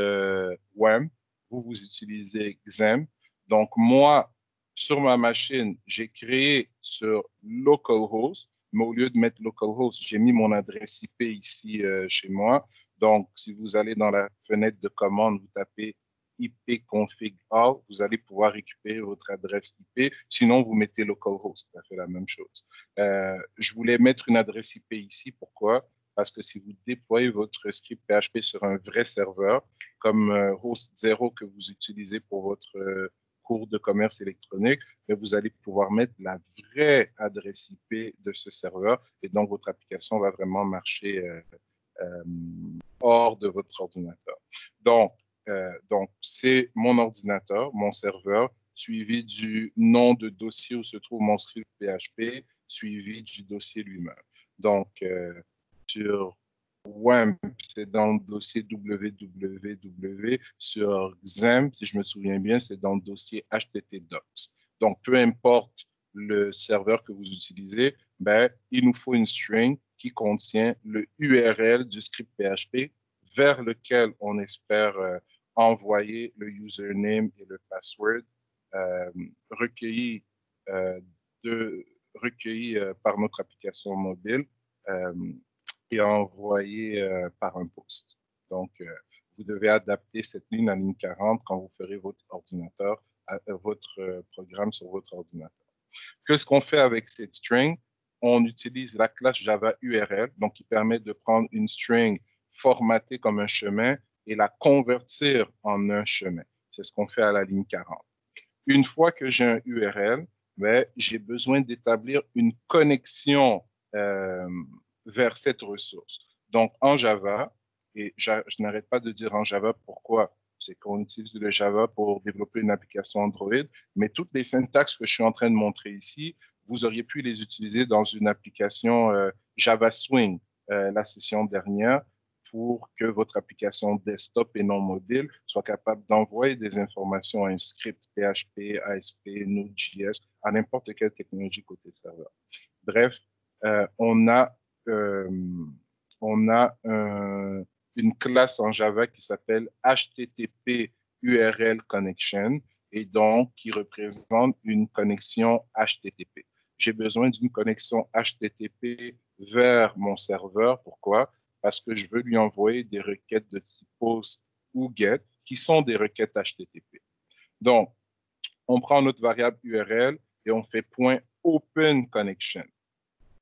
WAMP, vous utilisez XAMPP. Donc, moi, sur ma machine, j'ai créé sur localhost, mais au lieu de mettre localhost, j'ai mis mon adresse IP ici chez moi. Donc, si vous allez dans la fenêtre de commande, vous tapez ipconfig all, vous allez pouvoir récupérer votre adresse IP. Sinon, vous mettez localhost, ça fait la même chose. Je voulais mettre une adresse IP ici. Pourquoi? Parce que si vous déployez votre script PHP sur un vrai serveur, comme host 0 que vous utilisez pour votre cours de commerce électronique, vous allez pouvoir mettre la vraie adresse IP de ce serveur et donc votre application va vraiment marcher hors de votre ordinateur. Donc, c'est mon ordinateur, mon serveur, suivi du nom de dossier où se trouve mon script PHP, suivi du dossier lui-même. Donc, sur WAMP, c'est dans le dossier www. Sur XAMPP, si je me souviens bien, c'est dans le dossier httdocs. Donc, peu importe le serveur que vous utilisez, ben, il nous faut une string qui contient le URL du script PHP vers lequel on espère envoyer le username et le password recueillis par notre application mobile et envoyé par un post. Donc, vous devez adapter cette ligne à ligne 40 quand vous ferez votre ordinateur, votre programme sur votre ordinateur. Qu'est-ce qu'on fait avec cette string? On utilise la classe Java URL, donc qui permet de prendre une string formatée comme un chemin et la convertir en un chemin. C'est ce qu'on fait à la ligne 40. Une fois que j'ai un URL, ben, j'ai besoin d'établir une connexion vers cette ressource. Donc, en Java, et je n'arrête pas de dire en Java, pourquoi? c'est qu'on utilise le Java pour développer une application Android, mais toutes les syntaxes que je suis en train de montrer ici, vous auriez pu les utiliser dans une application Java Swing la session dernière pour que votre application desktop et non mobile soit capable d'envoyer des informations à un script PHP, ASP, Node.js, à n'importe quelle technologie côté serveur. Bref, on a une classe en Java qui s'appelle HTTP URL Connection et donc qui représente une connexion HTTP. J'ai besoin d'une connexion HTTP vers mon serveur. Pourquoi? Parce que je veux lui envoyer des requêtes de type POST ou GET qui sont des requêtes HTTP. Donc, on prend notre variable URL et on fait .open connection.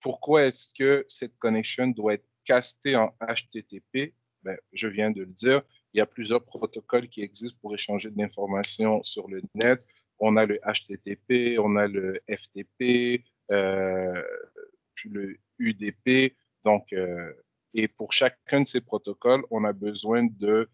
Pourquoi est-ce que cette connexion doit être castée en HTTP? Ben, je viens de le dire, il y a plusieurs protocoles qui existent pour échanger de l'information sur le net. On a le HTTP, on a le FTP, le UDP. Donc, et pour chacun de ces protocoles, on a besoin de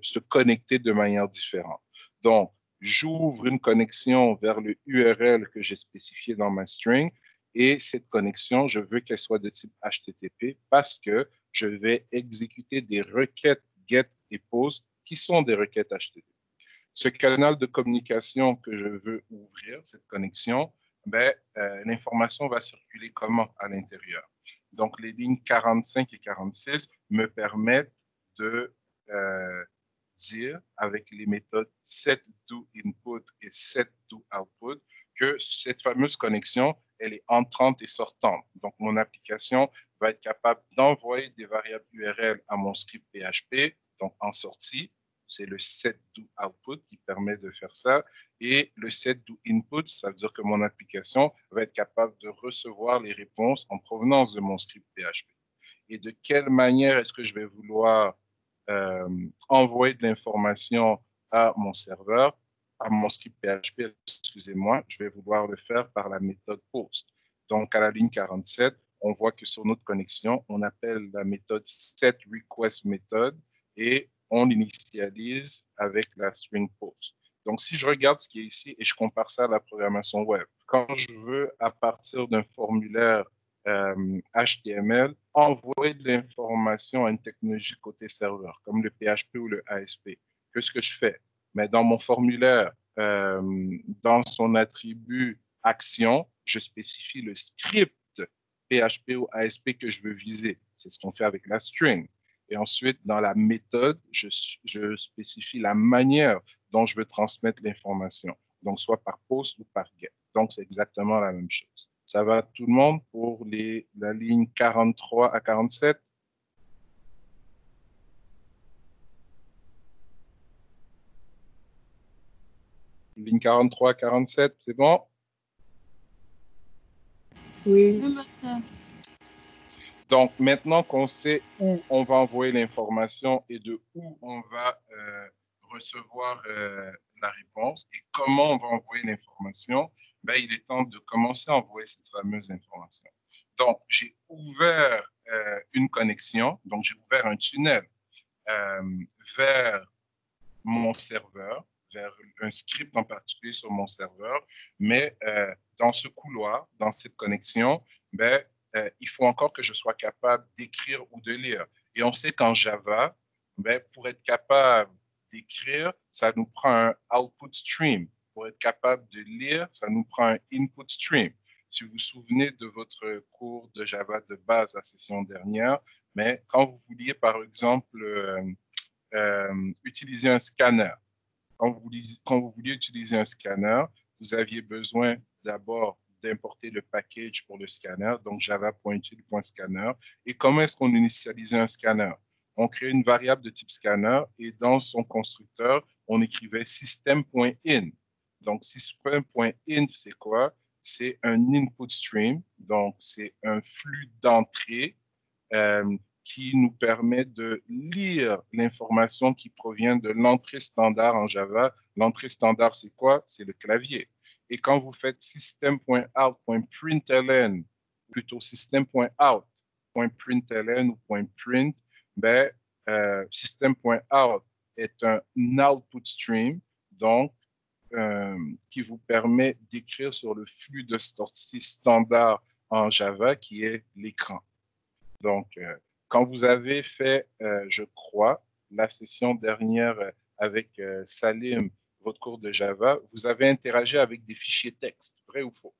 se connecter de manière différente. Donc, j'ouvre une connexion vers le URL que j'ai spécifié dans ma string et cette connexion, je veux qu'elle soit de type HTTP parce que je vais exécuter des requêtes GET et POST qui sont des requêtes HTTP. Ce canal de communication que je veux ouvrir, cette connexion, ben, l'information va circuler comment à l'intérieur? Donc, les lignes 45 et 46 me permettent de dire avec les méthodes setDoInput et setDoOutput que cette fameuse connexion, elle est entrante et sortante. Donc, mon application va être capable d'envoyer des variables URL à mon script PHP, donc en sortie. C'est le setDoOutput qui permet de faire ça. Et le setDoInput, ça veut dire que mon application va être capable de recevoir les réponses en provenance de mon script PHP. Et de quelle manière est-ce que je vais vouloir envoyer de l'information à mon serveur, à mon script PHP, excusez-moi, je vais vouloir le faire par la méthode POST. Donc, à la ligne 47, on voit que sur notre connexion, on appelle la méthode setRequestMethod et on l'initialise avec la string POST. Donc, si je regarde ce qui est ici et je compare ça à la programmation web, quand je veux, à partir d'un formulaire HTML, envoyer de l'information à une technologie côté serveur, comme le PHP ou le ASP. Qu'est-ce que je fais? Mais dans mon formulaire, dans son attribut action, je spécifie le script PHP ou ASP que je veux viser. C'est ce qu'on fait avec la string. Et ensuite, dans la méthode, je spécifie la manière dont je veux transmettre l'information. Donc, soit par POST ou par GET. Donc, c'est exactement la même chose. Ça va tout le monde pour la ligne 43 à 47? Ligne 43 à 47, c'est bon? Oui. Donc, maintenant qu'on sait où on va envoyer l'information et de où on va recevoir la réponse et comment on va envoyer l'information, ben, il est temps de commencer à envoyer cette fameuse information. Donc, j'ai ouvert une connexion, donc j'ai ouvert un tunnel vers mon serveur, vers un script en particulier sur mon serveur, mais dans ce couloir, dans cette connexion, ben, il faut encore que je sois capable d'écrire ou de lire. Et on sait qu'en Java, ben, pour être capable d'écrire, ça nous prend un output stream. Pour être capable de lire, ça nous prend un input stream. Si vous vous souvenez de votre cours de Java de base la session dernière, mais quand vous vouliez, par exemple, utiliser un scanner, quand vous vouliez utiliser un scanner, vous aviez besoin d'abord d'importer le package pour le scanner, donc java.util.scanner. Et comment est-ce qu'on initialisait un scanner? On crée une variable de type scanner et dans son constructeur, on écrivait system.in. Donc, system.in, c'est quoi? C'est un input stream, donc c'est un flux d'entrée qui nous permet de lire l'information qui provient de l'entrée standard en Java. L'entrée standard, c'est quoi? C'est le clavier. Et quand vous faites system.out.println, plutôt system.out.println ou .print, ben, system.out est un output stream, donc qui vous permet d'écrire sur le flux de sortie standard en Java, qui est l'écran. Donc, quand vous avez fait, je crois, la session dernière avec Salim, votre cours de Java, vous avez interagi avec des fichiers texte, vrai ou faux?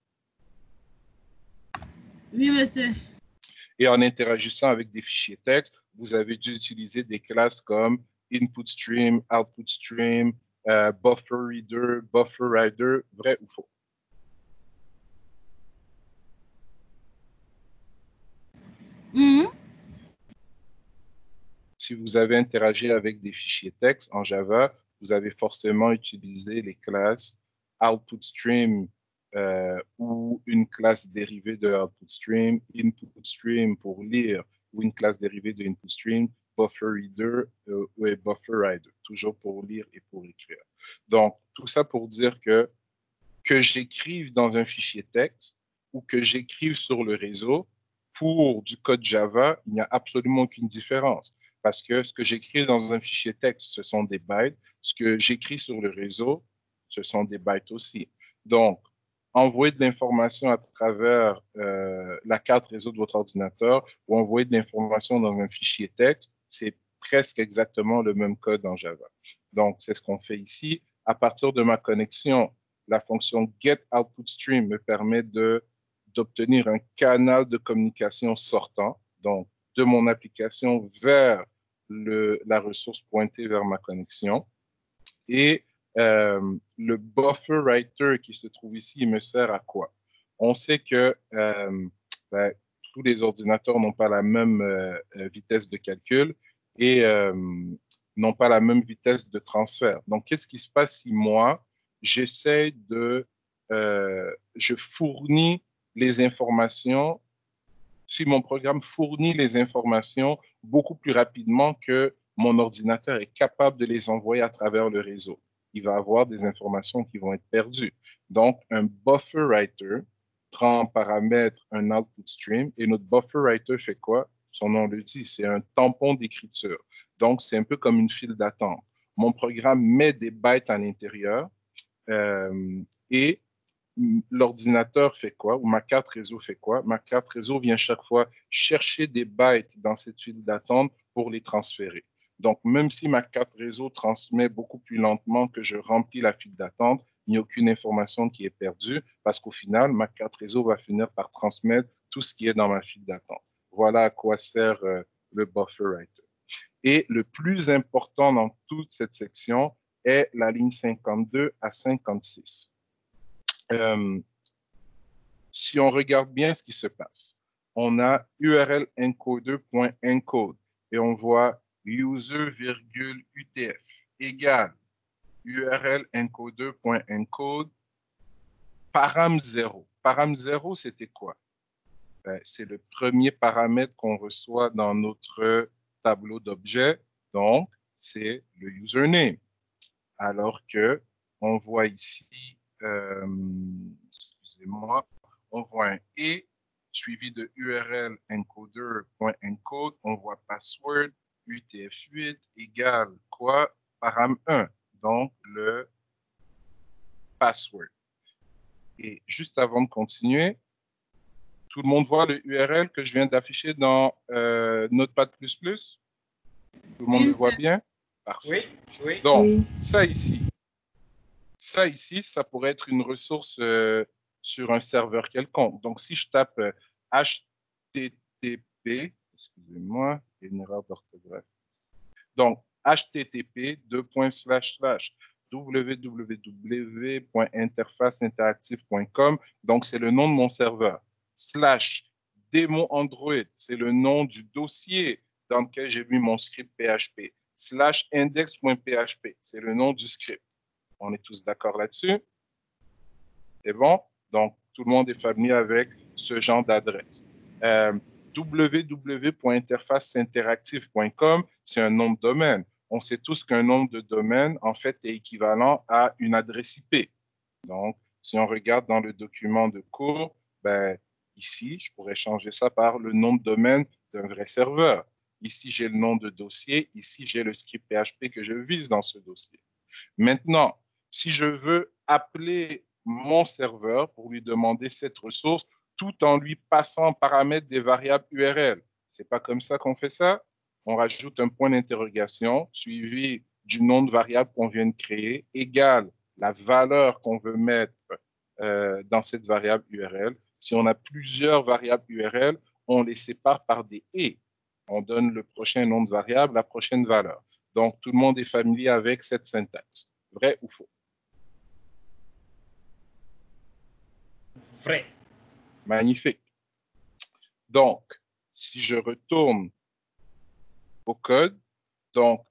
Oui, monsieur. Et en interagissant avec des fichiers texte, vous avez dû utiliser des classes comme input stream, output stream, buffer reader, buffer writer, vrai ou faux? Mhm. Si vous avez interagi avec des fichiers texte en Java, vous avez forcément utilisé les classes output stream ou une classe dérivée de output stream, input stream pour lire ou une classe dérivée de input stream, buffer reader et buffer writer, toujours pour lire et pour écrire. Donc, tout ça pour dire que j'écrive dans un fichier texte ou que j'écrive sur le réseau, pour du code Java, il n'y a absolument aucune différence. Parce que ce que j'écris dans un fichier texte, ce sont des bytes. Ce que j'écris sur le réseau, ce sont des bytes aussi. Donc, envoyer de l'information à travers la carte réseau de votre ordinateur ou envoyer de l'information dans un fichier texte, c'est presque exactement le même code en Java. Donc, c'est ce qu'on fait ici. À partir de ma connexion, la fonction getOutputStream me permet d'obtenir un canal de communication sortant, donc de mon application vers la ressource pointée vers ma connexion. Et le buffer writer qui se trouve ici, il me sert à quoi? On sait que tous les ordinateurs n'ont pas la même vitesse de calcul et n'ont pas la même vitesse de transfert. Donc, qu'est-ce qui se passe si moi, j'essaie je fournis les informations, si mon programme fournit les informations beaucoup plus rapidement que mon ordinateur est capable de les envoyer à travers le réseau, il va avoir des informations qui vont être perdues. Donc, un buffer writer prend en paramètre un output stream et notre buffer writer fait quoi? Son nom le dit, c'est un tampon d'écriture. Donc, c'est un peu comme une file d'attente. Mon programme met des bytes à l'intérieur et l'ordinateur fait quoi? Ou ma carte réseau fait quoi? Ma carte réseau vient chaque fois chercher des bytes dans cette file d'attente pour les transférer. Donc, même si ma carte réseau transmet beaucoup plus lentement que je remplis la file d'attente, il n'y a aucune information qui est perdue parce qu'au final, ma carte réseau va finir par transmettre tout ce qui est dans ma file d'attente. Voilà à quoi sert le buffer writer. Et le plus important dans toute cette section est la ligne 52 à 56. Si on regarde bien ce qui se passe, on a URL encoder.encode et on voit user,utf égale URL encoder.encode param 0. Param 0, c'était quoi? C'est le premier paramètre qu'on reçoit dans notre tableau d'objets, donc c'est le username. Alors que on voit ici, excusez-moi, on voit un et suivi de URL encoder.encode, on voit password UTF-8 égale quoi? Param 1, donc le password. Et juste avant de continuer, tout le monde voit le URL que je viens d'afficher dans Notepad++? Tout le monde le voit bien? Parfait. Oui, oui. Donc, Oui. ça ici, ça pourrait être une ressource sur un serveur quelconque. Donc, si je tape HTTP, excusez-moi, il y a une erreur d'orthographe. Donc, HTTP www.interfaceinteractive.com, donc c'est le nom de mon serveur. / démo Android, c'est le nom du dossier dans lequel j'ai mis mon script PHP. / index.php, c'est le nom du script. On est tous d'accord là-dessus? C'est bon? Donc, tout le monde est familier avec ce genre d'adresse. www.interfaceinteractive.com, c'est un nom de domaine. On sait tous qu'un nom de domaine, en fait, est équivalent à une adresse IP. Donc, si on regarde dans le document de cours, ben, ici, je pourrais changer ça par le nom de domaine d'un vrai serveur. Ici, j'ai le nom de dossier. Ici, j'ai le script PHP que je vise dans ce dossier. Maintenant, si je veux appeler mon serveur pour lui demander cette ressource tout en lui passant en paramètre des variables URL, c'est pas comme ça qu'on fait ça. On rajoute un point d'interrogation suivi du nom de variable qu'on vient de créer, égale la valeur qu'on veut mettre dans cette variable URL. Si on a plusieurs variables URL, on les sépare par des « et ». On donne le prochain nom de variable, la prochaine valeur. Donc, tout le monde est familier avec cette syntaxe. Vrai ou faux? Vrai. Magnifique. Donc, si je retourne au code, donc,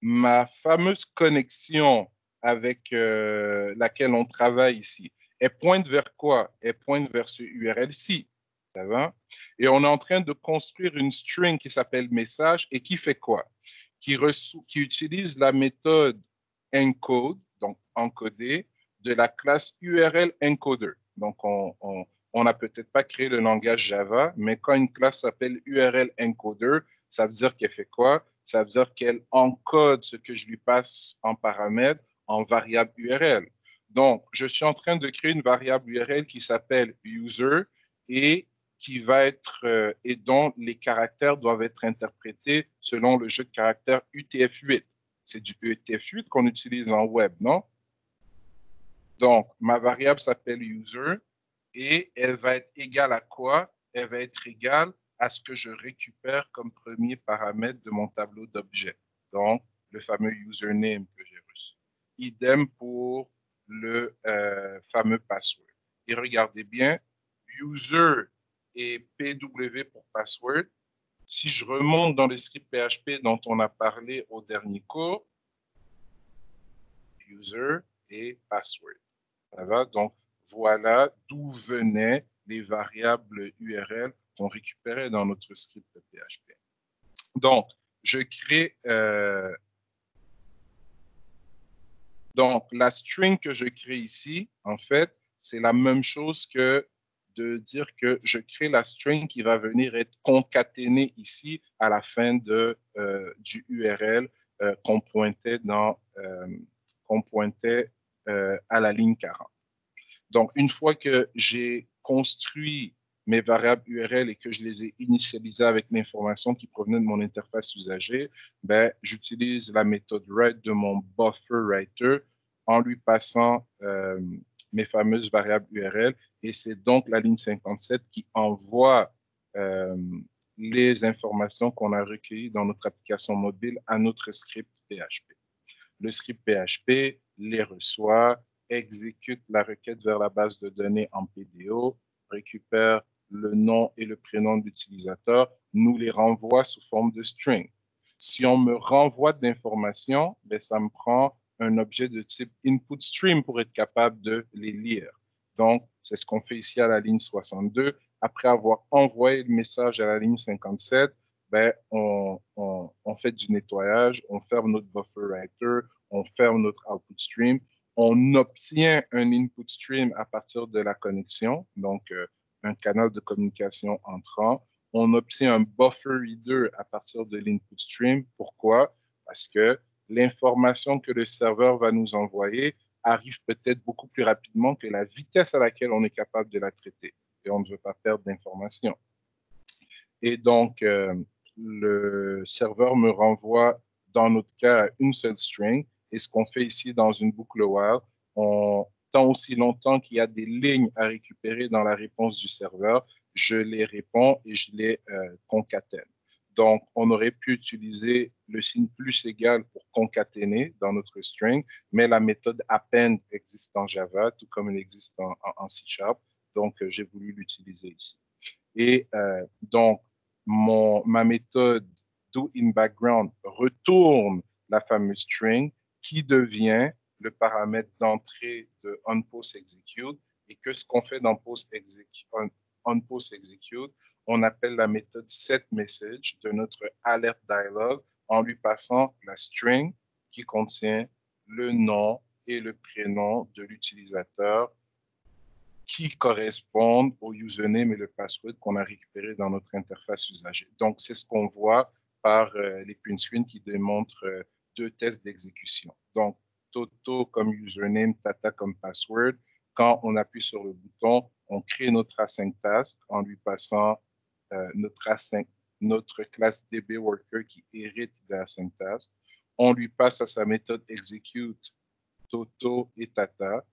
ma fameuse connexion avec laquelle on travaille ici, elle pointe vers quoi? Elle pointe vers ce URL-ci. Ça va? Et on est en train de construire une string qui s'appelle message et qui fait quoi? Qui utilise la méthode encode, donc encoder, de la classe URL encoder. Donc, on n'a peut-être pas créé le langage Java, mais quand une classe s'appelle URL encoder, ça veut dire qu'elle fait quoi? Ça veut dire qu'elle encode ce que je lui passe en paramètre en variable URL. Donc, je suis en train de créer une variable URL qui s'appelle user et qui va être et dont les caractères doivent être interprétés selon le jeu de caractères UTF-8. C'est du UTF-8 qu'on utilise en web, non? Donc, ma variable s'appelle user et elle va être égale à quoi? Elle va être égale à ce que je récupère comme premier paramètre de mon tableau d'objets. Donc, le fameux username que j'ai reçu. Idem pour le fameux password. Et regardez bien, user et PW pour password. Si je remonte dans les scripts PHP dont on a parlé au dernier cours, user et password. Ça va? Donc, voilà d'où venaient les variables URL qu'on récupérait dans notre script PHP. Donc, je crée... donc, la string que je crée ici, en fait, c'est la même chose que de dire que je crée la string qui va venir être concaténée ici à la fin du URL qu'on pointait, à la ligne 40. Donc, une fois que j'ai construit mes variables URL et que je les ai initialisées avec l'information qui provenait de mon interface usager, ben, j'utilise la méthode write de mon buffer writer en lui passant mes fameuses variables URL. Et c'est donc la ligne 57 qui envoie les informations qu'on a recueillies dans notre application mobile à notre script PHP. Le script PHP les reçoit, exécute la requête vers la base de données en PDO, récupère le nom et le prénom de l'utilisateur, nous les renvoie sous forme de string. Si on me renvoie de l'information, ben, ça me prend un objet de type input stream pour être capable de les lire. Donc, c'est ce qu'on fait ici à la ligne 62. Après avoir envoyé le message à la ligne 57, ben, on fait du nettoyage, on ferme notre buffer writer, on ferme notre output stream, on obtient un input stream à partir de la connexion, donc un canal de communication entrant. On obtient un buffer reader à partir de l'input stream. Pourquoi? Parce que l'information que le serveur va nous envoyer arrive peut-être beaucoup plus rapidement que la vitesse à laquelle on est capable de la traiter. Et on ne veut pas perdre d'informations. Et donc, le serveur me renvoie, dans notre cas, une seule string. Et ce qu'on fait ici dans une boucle while, tant aussi longtemps qu'il y a des lignes à récupérer dans la réponse du serveur, je les réponds et je les concatène. Donc, on aurait pu utiliser le signe plus égal pour concaténer dans notre string, mais la méthode append existe en Java, tout comme elle existe en C#. Donc, j'ai voulu l'utiliser ici. Et donc, ma méthode do in background retourne la fameuse string qui devient le paramètre d'entrée de onPostExecute et que ce qu'on fait dans onPostExecute, on appelle la méthode setMessage de notre alert dialog en lui passant la string qui contient le nom et le prénom de l'utilisateur qui correspondent au username et le password qu'on a récupéré dans notre interface usager. Donc, c'est ce qu'on voit par les print screens qui démontrent deux tests d'exécution. Donc, Toto comme username, Tata comme password. Quand on appuie sur le bouton, on crée notre async task en lui passant notre classe DB worker qui hérite de l'async task. On lui passe à sa méthode execute Toto et Tata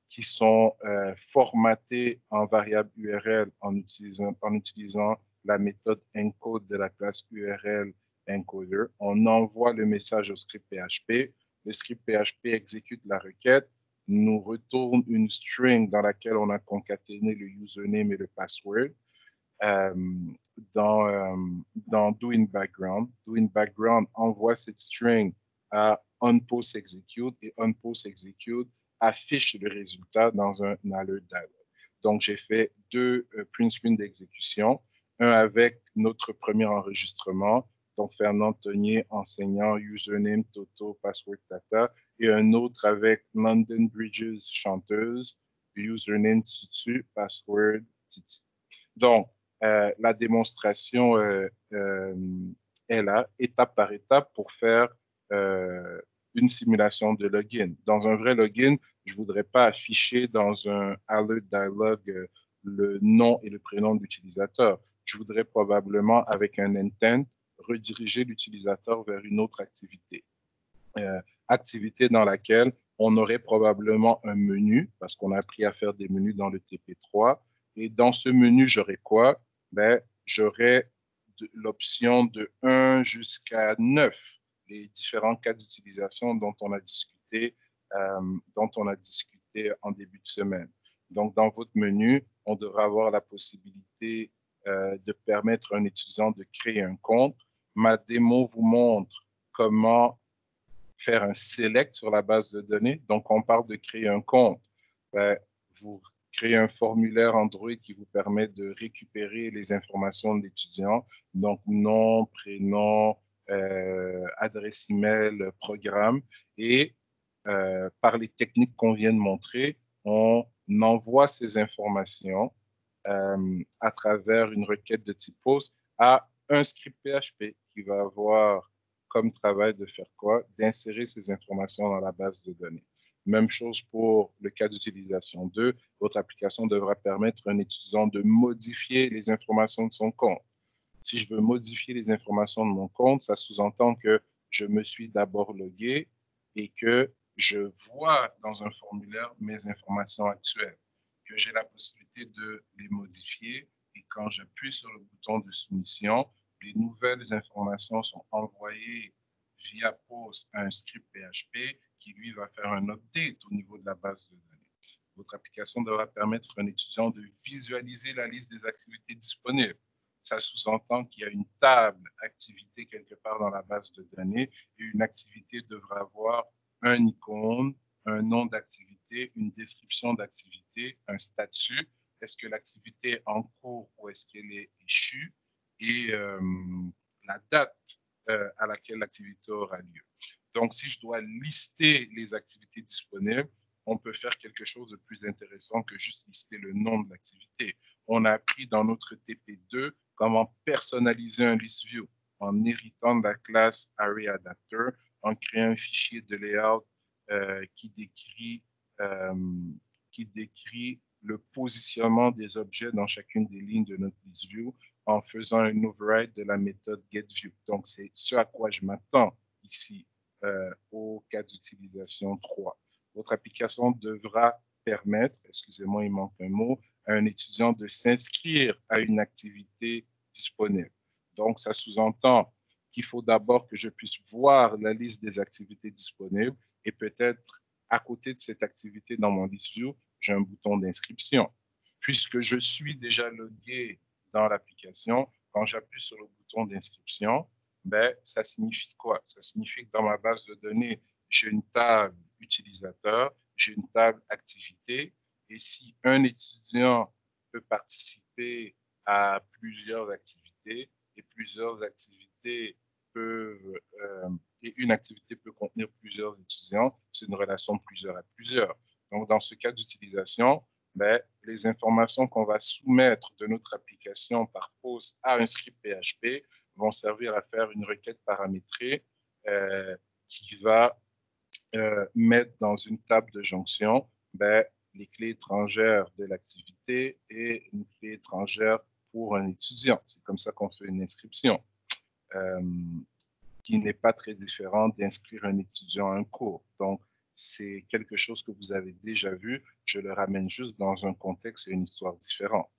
qui sont formatés en variable URL en utilisant la méthode encode de la classe URL encoder. On envoie le message au script PHP. Le script PHP exécute la requête, nous retourne une string dans laquelle on a concaténé le username et le password dans doIn background. doIn background envoie cette string à onPost execute et onPost execute affiche le résultat dans un alert dialog. Donc, j'ai fait deux print screens d'exécution, un avec notre premier enregistrement, donc Fernand Tonier, enseignant, username, Toto, password, Tata, et un autre avec London Bridges, chanteuse, username, Tutu, password, Titi. Donc, la démonstration est là, étape par étape, pour faire une simulation de login. Dans un vrai login, je ne voudrais pas afficher dans un alert dialog le nom et le prénom de l'utilisateur. Je voudrais probablement, avec un intent, rediriger l'utilisateur vers une autre activité. Activité dans laquelle on aurait probablement un menu, parce qu'on a appris à faire des menus dans le TP3. Et dans ce menu, j'aurais quoi? Ben, j'aurais l'option de 1 jusqu'à 9, les différents cas d'utilisation dont on a discuté en début de semaine. Donc, dans votre menu, on devra avoir la possibilité de permettre à un étudiant de créer un compte. Ma démo vous montre comment faire un select sur la base de données. Donc, on parle de créer un compte. Ben, vous créez un formulaire Android qui vous permet de récupérer les informations de l'étudiant, donc nom, prénom, adresse email, programme, et par les techniques qu'on vient de montrer, on envoie ces informations à travers une requête de type POST à un script PHP qui va avoir comme travail de faire quoi? D'insérer ces informations dans la base de données. Même chose pour le cas d'utilisation 2. Votre application devra permettre à un étudiant de modifier les informations de son compte. Si je veux modifier les informations de mon compte, ça sous-entend que je me suis d'abord logué et que je vois dans un formulaire mes informations actuelles, que j'ai la possibilité de les modifier, et quand j'appuie sur le bouton de soumission, les nouvelles informations sont envoyées via POST à un script PHP qui, lui, va faire un update au niveau de la base de données. Votre application devra permettre à un étudiant de visualiser la liste des activités disponibles. Ça sous-entend qu'il y a une table activité quelque part dans la base de données, et une activité devra avoir un icône, un nom d'activité, une description d'activité, un statut. Est-ce que l'activité est en cours ou est-ce qu'elle est échue? Et la date à laquelle l'activité aura lieu. Donc, si je dois lister les activités disponibles, on peut faire quelque chose de plus intéressant que juste lister le nom de l'activité. On a appris dans notre TP2 comment personnaliser un list view en héritant de la classe ArrayAdapter, en créant un fichier de layout qui décrit le positionnement des objets dans chacune des lignes de notre list view en faisant un override de la méthode getView. Donc, c'est ce à quoi je m'attends ici au cas d'utilisation 3. Votre application devra permettre, excusez-moi, il manque un mot, à un étudiant de s'inscrire à une activité disponible. Donc, ça sous-entend qu'il faut d'abord que je puisse voir la liste des activités disponibles, et peut-être à côté de cette activité dans mon list view, j'ai un bouton d'inscription. Puisque je suis déjà logué dans l'application, quand j'appuie sur le bouton d'inscription, ben, ça signifie quoi? Ça signifie que dans ma base de données, j'ai une table utilisateur, j'ai une table activité, et si un étudiant peut participer à plusieurs activités, et plusieurs activités peuvent, et une activité peut contenir plusieurs étudiants, c'est une relation plusieurs à plusieurs. Donc, dans ce cas d'utilisation, ben, les informations qu'on va soumettre de notre application par POST à un script PHP vont servir à faire une requête paramétrée qui va mettre dans une table de jonction les clés étrangères de l'activité et une clé étrangère pour un étudiant. C'est comme ça qu'on fait une inscription, qui n'est pas très différent d'inscrire un étudiant à un cours. Donc, c'est quelque chose que vous avez déjà vu. Je le ramène juste dans un contexte et une histoire différente.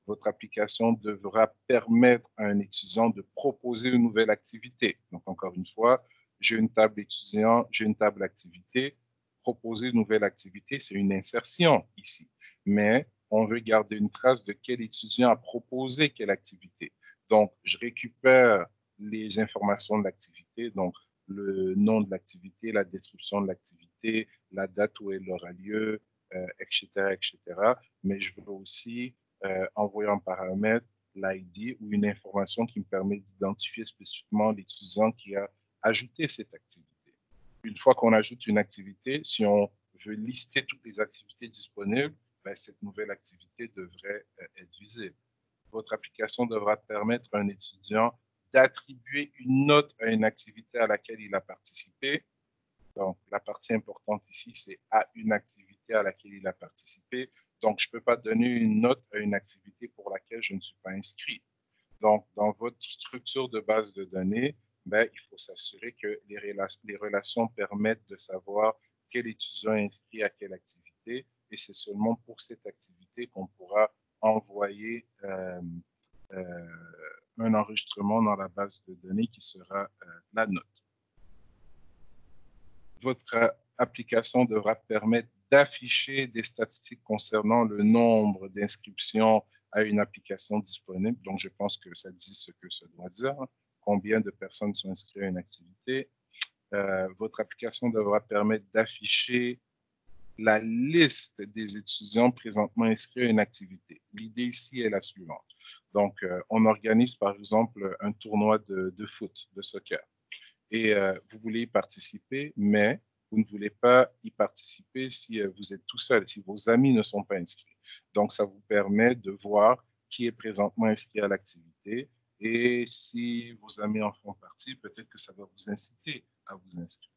Votre application devra permettre à un étudiant de proposer une nouvelle activité. Donc, encore une fois, j'ai une table étudiant, j'ai une table activité. Proposer une nouvelle activité, c'est une insertion ici. Mais on veut garder une trace de quel étudiant a proposé quelle activité. Donc, je récupère les informations de l'activité, donc le nom de l'activité, la description de l'activité, la date où elle aura lieu, etc., etc. Mais je veux aussi envoyer en paramètre l'ID ou une information qui me permet d'identifier spécifiquement l'étudiant qui a ajouté cette activité. Une fois qu'on ajoute une activité, si on veut lister toutes les activités disponibles, cette nouvelle activité devrait être visible. Votre application devra permettre à un étudiant d'attribuer une note à une activité à laquelle il a participé. Donc, la partie importante ici, c'est à une activité à laquelle il a participé. Donc, je ne peux pas donner une note à une activité pour laquelle je ne suis pas inscrit. Donc, dans votre structure de base de données, il faut s'assurer que les relations permettent de savoir quel étudiant est inscrit à quelle activité. Et c'est seulement pour cette activité qu'on pourra envoyer un enregistrement dans la base de données qui sera la note. Votre application devra permettre d'afficher des statistiques concernant le nombre d'inscriptions à une application disponible. Donc, je pense que ça dit ce que ça doit dire. Combien de personnes sont inscrites à une activité. Votre application devra permettre d'afficher la liste des étudiants présentement inscrits à une activité. L'idée ici est la suivante. Donc, on organise par exemple un tournoi de foot, de soccer. Et vous voulez y participer, mais vous ne voulez pas y participer si vous êtes tout seul, si vos amis ne sont pas inscrits. Donc, ça vous permet de voir qui est présentement inscrit à l'activité. Et si vos amis en font partie, peut-être que ça va vous inciter à vous inscrire.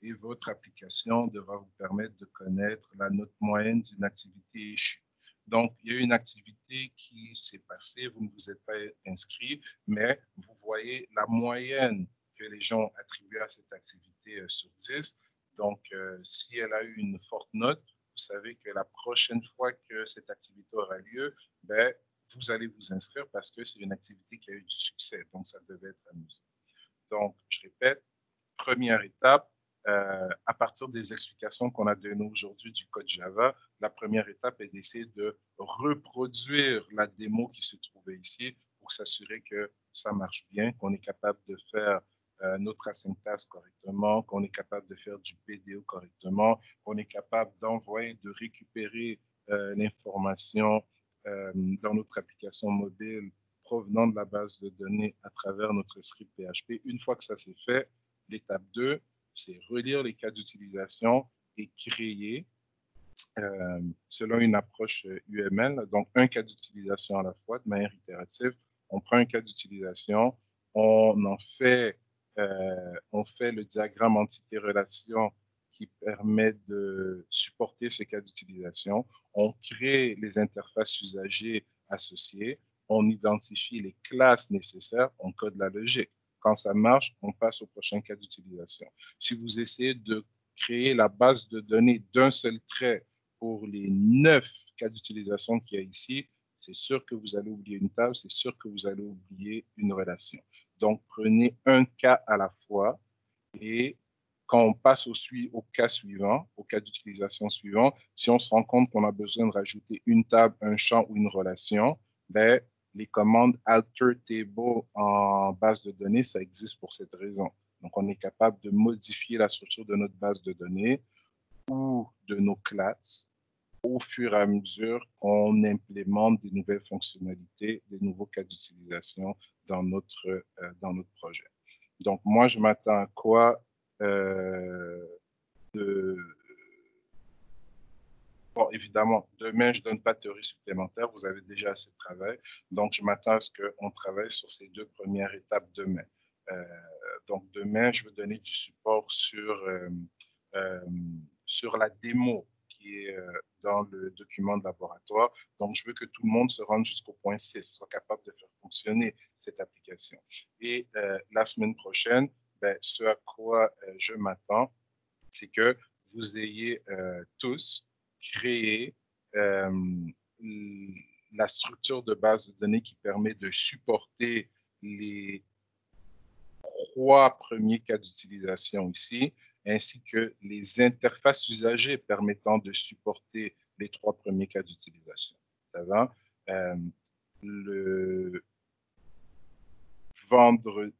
Et votre application devra vous permettre de connaître la note moyenne d'une activité échue. Donc, il y a une activité qui s'est passée, vous ne vous êtes pas inscrit, mais vous voyez la moyenne que les gens ont attribuée à cette activité sur 10. Donc, si elle a eu une forte note, vous savez que la prochaine fois que cette activité aura lieu, vous allez vous inscrire parce que c'est une activité qui a eu du succès. Donc, ça devait être amusant. Donc, je répète, première étape, à partir des explications qu'on a données aujourd'hui du code Java, la première étape est d'essayer de reproduire la démo qui se trouvait ici pour s'assurer que ça marche bien, qu'on est capable de faire notre asyntaxe correctement, qu'on est capable de faire du PDO correctement, qu'on est capable d'envoyer, de récupérer l'information dans notre application mobile provenant de la base de données à travers notre script PHP. Une fois que ça s'est fait, l'étape 2, c'est relire les cas d'utilisation et créer, selon une approche UML, donc un cas d'utilisation à la fois de manière itérative. On prend un cas d'utilisation, on fait le diagramme entité-relation qui permet de supporter ce cas d'utilisation. On crée les interfaces usagers associées, on identifie les classes nécessaires, on code la logique. Quand ça marche, on passe au prochain cas d'utilisation. Si vous essayez de créer la base de données d'un seul trait pour les 9 cas d'utilisation qu'il y a ici, c'est sûr que vous allez oublier une table, c'est sûr que vous allez oublier une relation. Donc, prenez un cas à la fois et quand on passe au cas suivant, au cas d'utilisation suivant, si on se rend compte qu'on a besoin de rajouter une table, un champ ou une relation, les commandes alter table en base de données, ça existe pour cette raison. Donc, on est capable de modifier la structure de notre base de données ou de nos classes au fur et à mesure qu'on implémente des nouvelles fonctionnalités, des nouveaux cas d'utilisation dans notre projet. Donc, moi, je m'attends à quoi Bon, évidemment, demain, je ne donne pas de théorie supplémentaire. Vous avez déjà assez de travail. Donc, je m'attends à ce qu'on travaille sur ces 2 premières étapes demain. Donc, demain, je vais donner du support sur la démo qui est dans le document de laboratoire. Donc, je veux que tout le monde se rende jusqu'au point 6, soit capable de faire fonctionner cette application. Et la semaine prochaine, ben, ce à quoi je m'attends, c'est que vous ayez tous créé la structure de base de données qui permet de supporter les 3 premiers cas d'utilisation ici, ainsi que les interfaces usagers permettant de supporter les 3 premiers cas d'utilisation. Ça va? Le vendredi,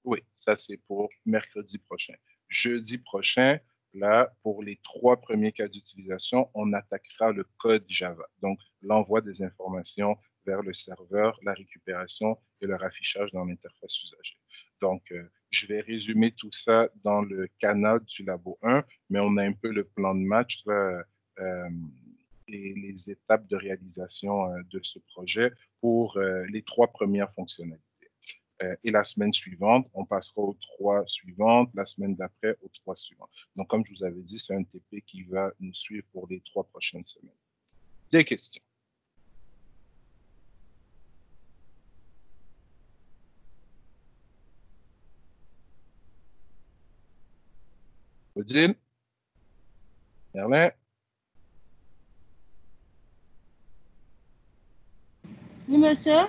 oui, ça c'est pour mercredi prochain. Jeudi prochain, là, pour les 3 premiers cas d'utilisation, on attaquera le code Java. Donc, l'envoi des informations vers le serveur, la récupération et leur affichage dans l'interface usagée. Donc, je vais résumer tout ça dans le canal du Labo 1, mais on a un peu le plan de match là, et les étapes de réalisation de ce projet pour les 3 premières fonctionnalités. Et la semaine suivante, on passera aux 3 suivantes, la semaine d'après aux 3 suivantes. Donc, comme je vous avais dit, c'est un TP qui va nous suivre pour les 3 prochaines semaines. Des questions? Odile? Merlin? Oui, monsieur.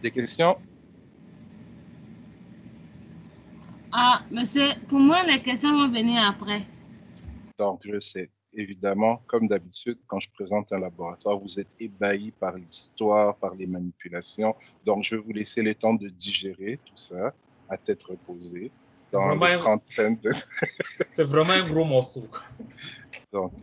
Des questions? Ah, monsieur, pour moi, les questions vont venir après. Donc, je sais, évidemment, comme d'habitude, quand je présente un laboratoire, vous êtes ébahis par l'histoire, par les manipulations. Donc, je vais vous laisser le temps de digérer tout ça à tête reposée dans les trentaines de... C'est vraiment un gros morceau. Donc,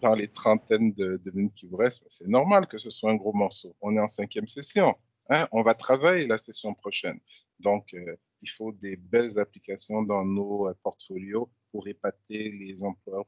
dans les trentaines de minutes qui vous restent, c'est normal que ce soit un gros morceau. On est en 5e session. Hein? On va travailler la session prochaine. Donc, il faut des belles applications dans nos portfolios pour épater les employeurs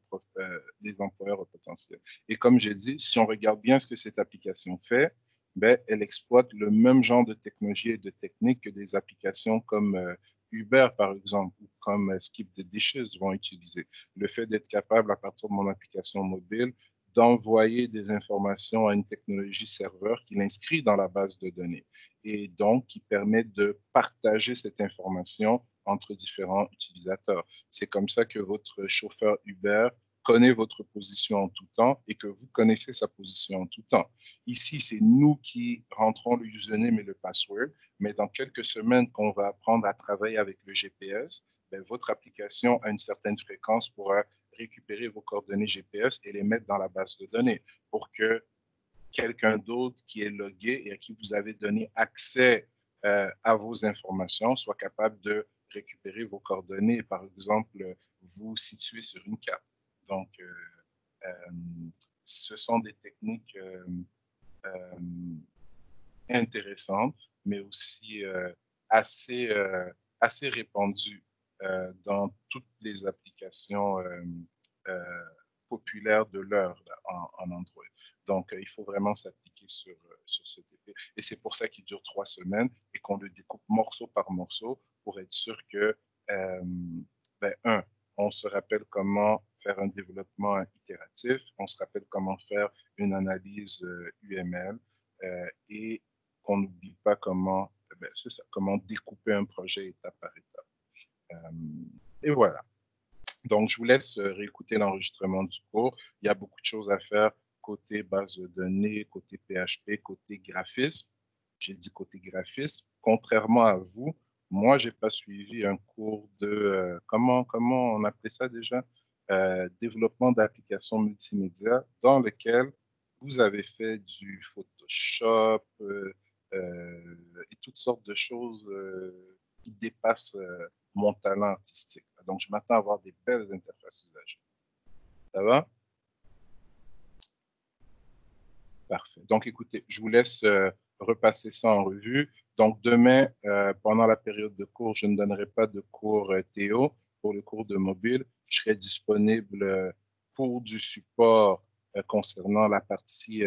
potentiels. Et comme j'ai dit, si on regarde bien ce que cette application fait, ben, elle exploite le même genre de technologie et de techniques que des applications comme Uber, par exemple, ou comme Skip the Dishes vont utiliser. Le fait d'être capable, à partir de mon application mobile, d'envoyer des informations à une technologie serveur qui l'inscrit dans la base de données et donc qui permet de partager cette information entre différents utilisateurs. C'est comme ça que votre chauffeur Uber connaît votre position en tout temps et que vous connaissez sa position en tout temps. Ici, c'est nous qui rentrons le username et le password, mais dans quelques semaines qu'on va apprendre à travailler avec le GPS, ben, votre application à une certaine fréquence pourra récupérer vos coordonnées GPS et les mettre dans la base de données pour que quelqu'un d'autre qui est logué et à qui vous avez donné accès à vos informations soit capable de récupérer vos coordonnées et, par exemple, vous situer sur une carte. Donc, ce sont des techniques intéressantes, mais aussi assez répandues dans toutes les applications populaires de l'heure en Android. Donc, il faut vraiment s'appliquer sur ce TP. Et c'est pour ça qu'il dure 3 semaines et qu'on le découpe morceau par morceau pour être sûr que, on se rappelle comment faire un développement itératif, on se rappelle comment faire une analyse UML et qu'on n'oublie pas comment, comment découper un projet étape par étape. Et voilà. Donc, je vous laisse réécouter l'enregistrement du cours. Il y a beaucoup de choses à faire côté base de données, côté PHP, côté graphisme. J'ai dit côté graphisme. Contrairement à vous, moi, je n'ai pas suivi un cours de, comment on appelait ça déjà? Développement d'applications multimédia dans lequel vous avez fait du Photoshop et toutes sortes de choses qui dépassent mon talent artistique. Donc, je m'attends à avoir des belles interfaces usagées. Ça va? Parfait. Donc, écoutez, je vous laisse repasser ça en revue. Donc, demain, pendant la période de cours, je ne donnerai pas de cours Théo pour le cours de mobile. Je serai disponible pour du support concernant la partie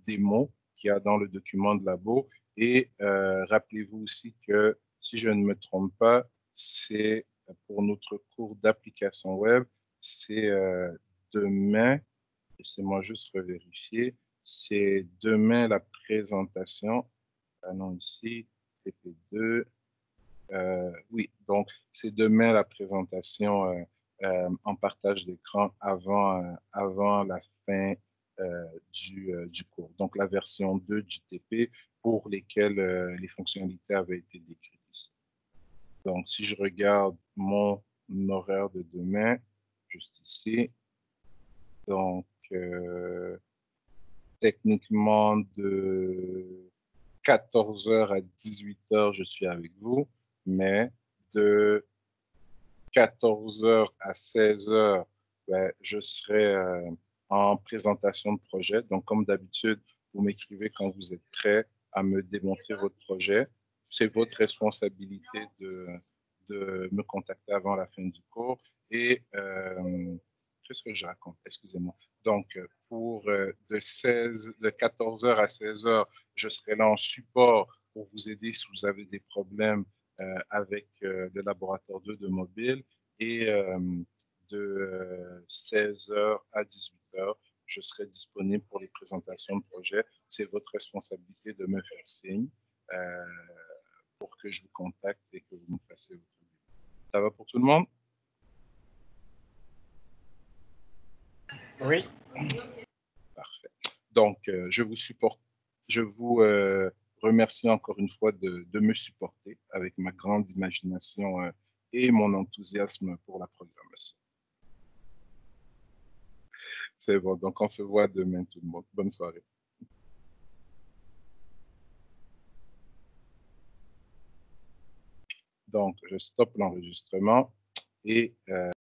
démo qu'il y a dans le document de labo. Et rappelez-vous aussi que, si je ne me trompe pas, c'est pour notre cours d'application web, c'est demain, laissez-moi juste revérifier, c'est demain la présentation. Ah non, ici, TP2. Oui, donc c'est demain la présentation en partage d'écran avant la fin du cours. Donc la version 2 du TP pour lesquelles les fonctionnalités avaient été décrites ici. Donc si je regarde mon horaire de demain, juste ici, donc techniquement de 14h à 18h, je suis avec vous, mais de 14h à 16h, ben, je serai en présentation de projet. Donc, comme d'habitude, vous m'écrivez quand vous êtes prêt à me démontrer votre projet. C'est votre responsabilité de me contacter avant la fin du cours. Et qu'est-ce que je raconte? Excusez-moi. Donc, pour de 14h à 16h, je serai là en support pour vous aider si vous avez des problèmes avec le laboratoire 2 de mobile. Et de 16h à 18h, je serai disponible pour les présentations de projets. C'est votre responsabilité de me faire signe pour que je vous contacte et que vous me fassiez votre vidéo. Ça va pour tout le monde? Oui. Parfait. Donc, je vous remercie encore une fois de me supporter avec ma grande imagination et mon enthousiasme pour la programmation. C'est bon, donc on se voit demain tout le monde. Bonne soirée. Donc, je stoppe l'enregistrement et